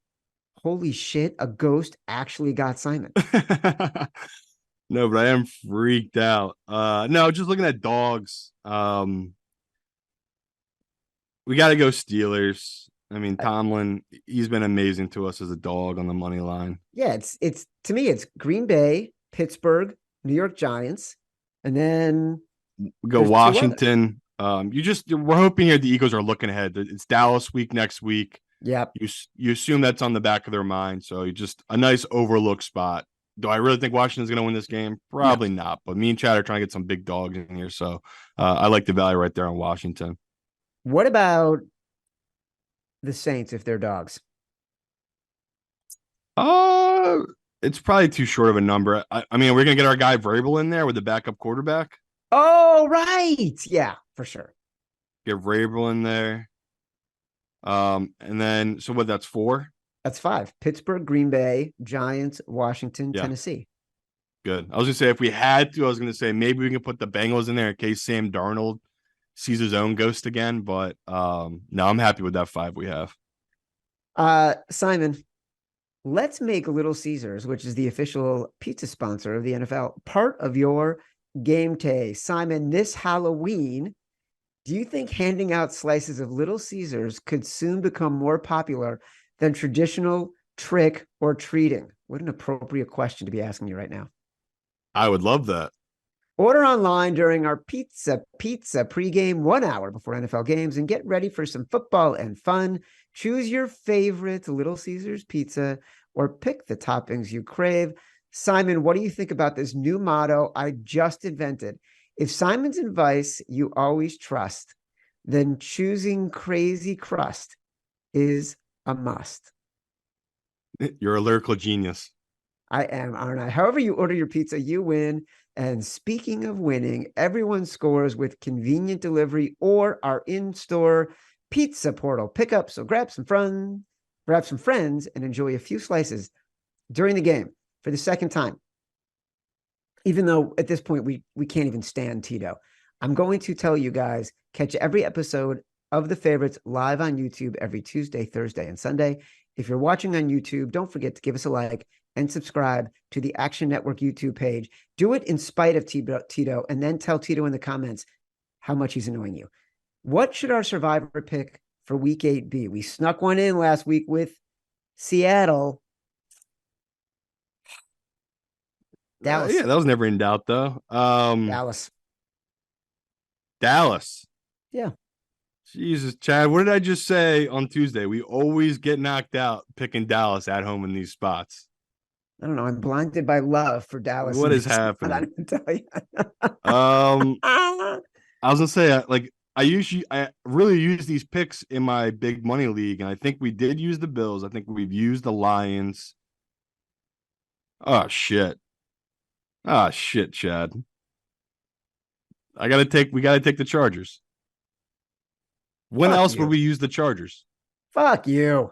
holy shit, a ghost actually got Simon. No, but I am freaked out. No, just looking at dogs. We got to go Steelers. I mean, Tomlin, he's been amazing to us as a dog on the money line. Yeah, it's to me, it's Green Bay, Pittsburgh, New York Giants, and then We go there's two others. Washington. We're hoping here the Eagles are looking ahead. It's Dallas week next week. Yep. You assume that's on the back of their mind. So you just a nice overlook spot. Do I really think Washington's going to win this game? Probably not. But me and Chad are trying to get some big dogs in here. So I like the value right there on Washington. What about the Saints if they're dogs? It's probably too short of a number. I mean, we're going to get our guy Vrabel in there with the backup quarterback. Oh, right. Yeah, for sure. Get Vrabel in there. And then, so what, that's 4? That's 5. Pittsburgh, Green Bay, Giants, Washington, Yeah. Tennessee. Good. I was going to say, if we had to, I was going to say maybe we can put the Bengals in there in case Sam Darnold sees his own ghost again. But no, I'm happy with that 5 we have. Simon, let's make Little Caesars, which is the official pizza sponsor of the NFL, part of your game day. Simon, this Halloween, do you think handing out slices of Little Caesars could soon become more popular than traditional trick or treating? What an appropriate question to be asking you right now. I would love that. Order online during our pizza pregame 1 hour before NFL games and get ready for some football and fun. Choose your favorite Little Caesars pizza or pick the toppings you crave. Simon, what do you think about this new motto I just invented? If Simon's advice you always trust, then choosing crazy crust is a must. You're a lyrical genius. I am, aren't I? However you order your pizza, you win. And speaking of winning, everyone scores with convenient delivery or our in-store pizza portal pickup. So grab some friends and enjoy a few slices during the game for the second time. Even though at this point we can't even stand Tito. I'm going to tell you guys, catch every episode of The Favorites live on YouTube every Tuesday, Thursday, and Sunday. If you're watching on YouTube, don't forget to give us a like and subscribe to the Action Network YouTube page. Do it in spite of Tito, and then tell Tito in the comments how much he's annoying you. What should our survivor pick for week 8 be? We snuck one in last week with Seattle. Dallas. Yeah, that was never in doubt, though. Dallas. Yeah. Jesus, Chad, what did I just say on Tuesday? We always get knocked out picking Dallas at home in these spots. I don't know. I'm blinded by love for Dallas. What is happening? I don't tell you. I was gonna say, I really use these picks in my big money league, and I think we did use the Bills. I think we've used the Lions. Oh shit, Chad. We gotta take the Chargers. When else would we use the Chargers? Fuck you.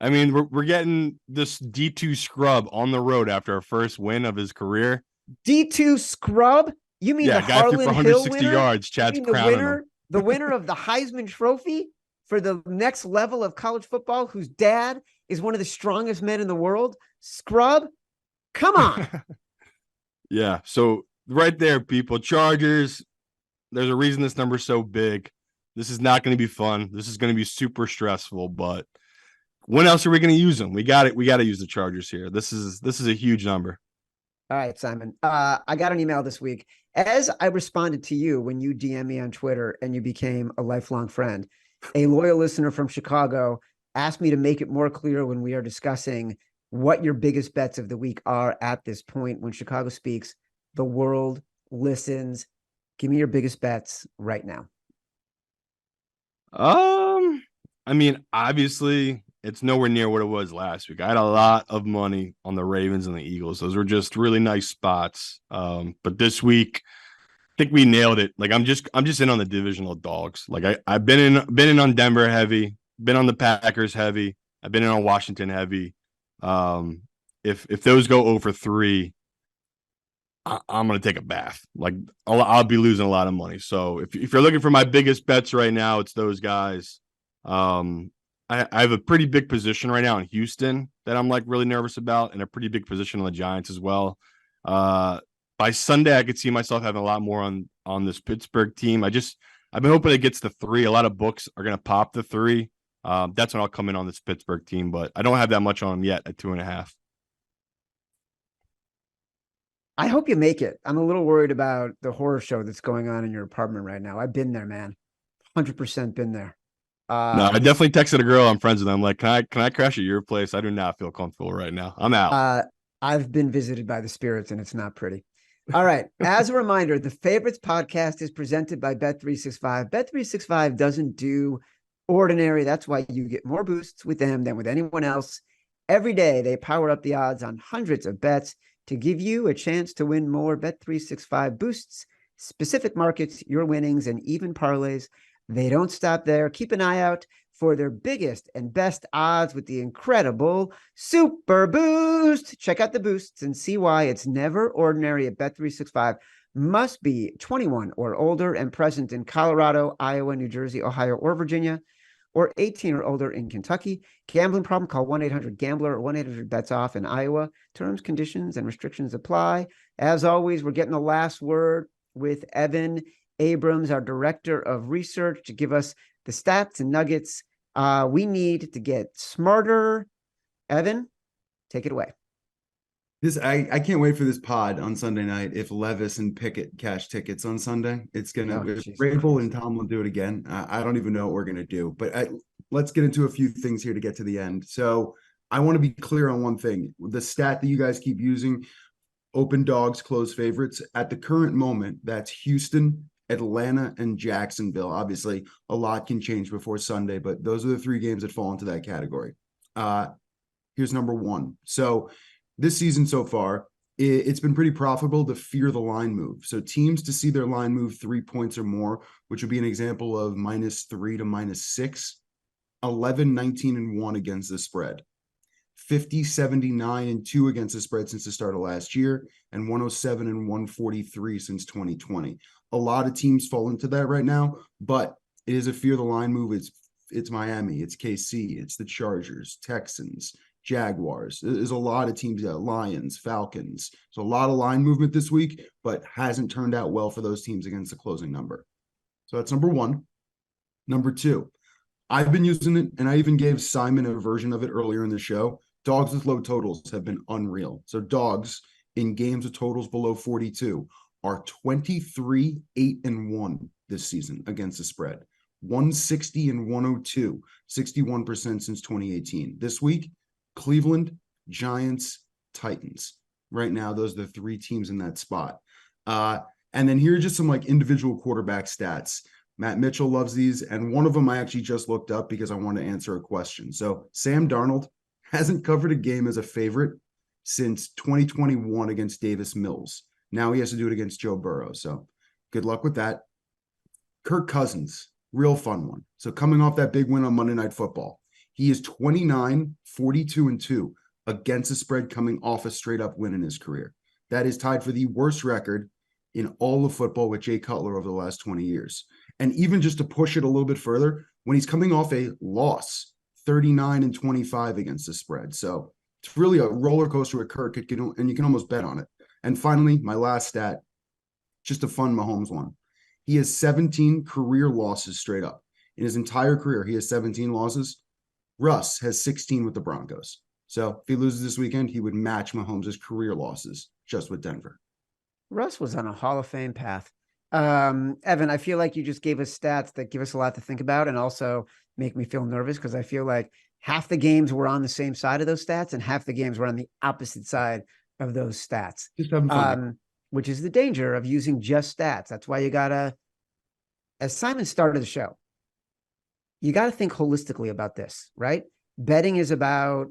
I mean, we're getting this D2 scrub on the road after our first win of his career. D2 scrub? You mean the guy threw for Harlan 160 Hill yards. Chad's crowning him. The winner of the Heisman Trophy for the next level of college football, whose dad is one of the strongest men in the world? Scrub? Come on. Yeah, so right there, people. Chargers, there's a reason this number's so big. This is not going to be fun. This is going to be super stressful, but when else are we going to use them? We got it. We got to use the Chargers here. This is a huge number. All right, Simon. I got an email this week. As I responded to you when you DM me on Twitter and you became a lifelong friend, a loyal listener from Chicago asked me to make it more clear when we are discussing what your biggest bets of the week are at this point. When Chicago speaks, the world listens. Give me your biggest bets right now. I mean, obviously, it's nowhere near what it was last week. I had a lot of money on the Ravens and the Eagles. Those were just really nice spots. But this week, I think we nailed it. Like I'm just in on the divisional dogs. Like I've been in on Denver heavy, been on the Packers heavy, I've been in on Washington heavy. If those go over 3, I'm gonna take a bath. Like I'll be losing a lot of money. So if you're looking for my biggest bets right now, it's those guys. I have a pretty big position right now in Houston that I'm like really nervous about, and a pretty big position on the Giants as well. By Sunday, I could see myself having a lot more on this Pittsburgh team. I've been hoping it gets the 3. A lot of books are going to pop the 3. That's when I'll come in on this Pittsburgh team, but I don't have that much on them yet at 2.5. I hope you make it. I'm a little worried about the horror show that's going on in your apartment right now. I've been there, man. 100% been there. No, I definitely texted a girl I'm friends with. I'm like, can I crash at your place? I do not feel comfortable right now. I'm out. I've been visited by the spirits and it's not pretty. All right. As a reminder, the Favorites podcast is presented by Bet365. Bet365 doesn't do ordinary. That's why you get more boosts with them than with anyone else. Every day, they power up the odds on hundreds of bets to give you a chance to win more. Bet365 boosts specific markets, your winnings, and even parlays. They don't stop there. Keep an eye out for their biggest and best odds with the incredible Super Boost. Check out the boosts and see why it's never ordinary at Bet365. Must be 21 or older and present in Colorado, Iowa, New Jersey, Ohio, or Virginia, or 18 or older in Kentucky. Gambling problem? Call 1-800-GAMBLER or 1-800-BETS-OFF in Iowa. Terms, conditions, and restrictions apply. As always, we're getting the last word with Evan Abrams, our director of research, to give us the stats and nuggets we need to get smarter. Evan, take it away. I can't wait for this pod on Sunday night. If Levis and Pickett cash tickets on Sunday, it's gonna Vrabel and Tom will do it again. I don't even know what we're gonna do, but let's get into a few things here to get to the end. So I want to be clear on one thing: the stat that you guys keep using, open dogs, close favorites. At the current moment, that's Houston, Atlanta, and Jacksonville. Obviously, a lot can change before Sunday, but those are the 3 games that fall into that category. Here's number 1. So this season so far, it's been pretty profitable to fear the line move. So teams to see their line move 3 points or more, which would be an example of -3 to -6, 11, 19, and 1 against the spread. 50, 79, and 2 against the spread since the start of last year, and 107 and 143 since 2020. A lot of teams fall into that right now, but it is a fear the line move. It's Miami, it's KC, it's the Chargers, Texans, Jaguars. There's a lot of teams, Lions, Falcons. So a lot of line movement this week, but hasn't turned out well for those teams against the closing number. So that's number 1. Number 2, I've been using it, and I even gave Simon a version of it earlier in the show. Dogs with low totals have been unreal. So dogs in games with totals below 42 are 23, 8, and 1 this season against the spread. 160 and 102, 61% since 2018. This week, Cleveland, Giants, Titans. Right now, those are the 3 teams in that spot. And then here are just some like individual quarterback stats. Matt Mitchell loves these, and one of them I actually just looked up because I want to answer a question. So Sam Darnold hasn't covered a game as a favorite since 2021 against Davis Mills. Now he has to do it against Joe Burrow. So good luck with that. Kirk Cousins, real fun one. So coming off that big win on Monday Night Football, he is 29, 42, and 2 against the spread coming off a straight up win in his career. That is tied for the worst record in all of football with Jay Cutler over the last 20 years. And even just to push it a little bit further, when he's coming off a loss, 39 and 25 against the spread. So it's really a roller coaster with Kirk, and you can almost bet on it. And finally, my last stat, just a fun Mahomes one. He has 17 career losses straight up. In his entire career, he has 17 losses. Russ has 16 with the Broncos. So if he loses this weekend, he would match Mahomes' career losses just with Denver. Russ was on a Hall of Fame path. Evan, I feel like you just gave us stats that give us a lot to think about and also make me feel nervous because I feel like half the games were on the same side of those stats and half the games were on the opposite side of those stats. Just having fun. Which is the danger of using just stats. That's why you gotta, as Simon started the show, you gotta think holistically about this, right? Betting is about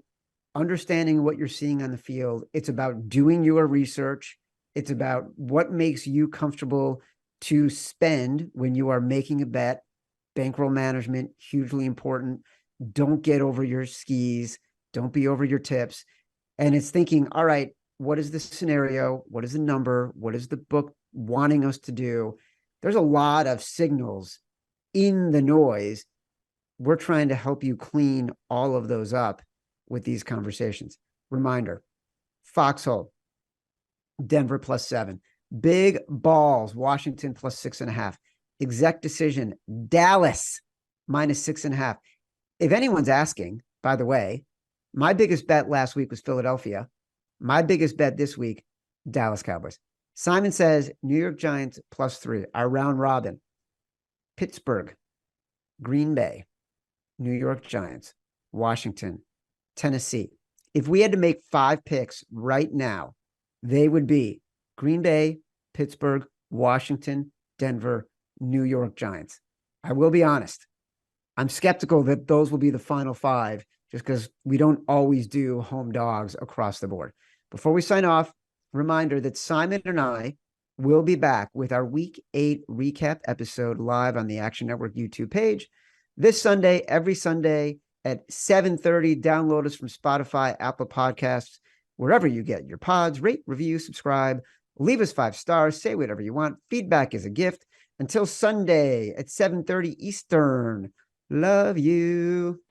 understanding what you're seeing on the field. It's about doing your research. It's about what makes you comfortable to spend when you are making a bet. Bankroll management, hugely important. Don't get over your skis. Don't be over your tips. And it's thinking, all right, what is the scenario? What is the number? What is the book wanting us to do? There's a lot of signals in the noise. we're trying to help you clean all of those up with these conversations. Reminder, Foxhole, Denver +7. Big balls, Washington +6.5. Exec decision, Dallas -6.5. If anyone's asking, by the way, my biggest bet last week was Philadelphia. My biggest bet this week, Dallas Cowboys. Simon says New York Giants +3. Our round robin, Pittsburgh, Green Bay, New York Giants, Washington, Tennessee. If we had to make 5 picks right now, they would be Green Bay, Pittsburgh, Washington, Denver, New York Giants. I will be honest. I'm skeptical that those will be the final 5 just because we don't always do home dogs across the board. Before we sign off, reminder that Simon and I will be back with our Week 8 recap episode live on the Action Network YouTube page this Sunday, every Sunday at 7:30. Download us from Spotify, Apple Podcasts, wherever you get your pods. Rate, review, subscribe, leave us 5 stars, say whatever you want. Feedback is a gift. Until Sunday at 7:30 Eastern. Love you.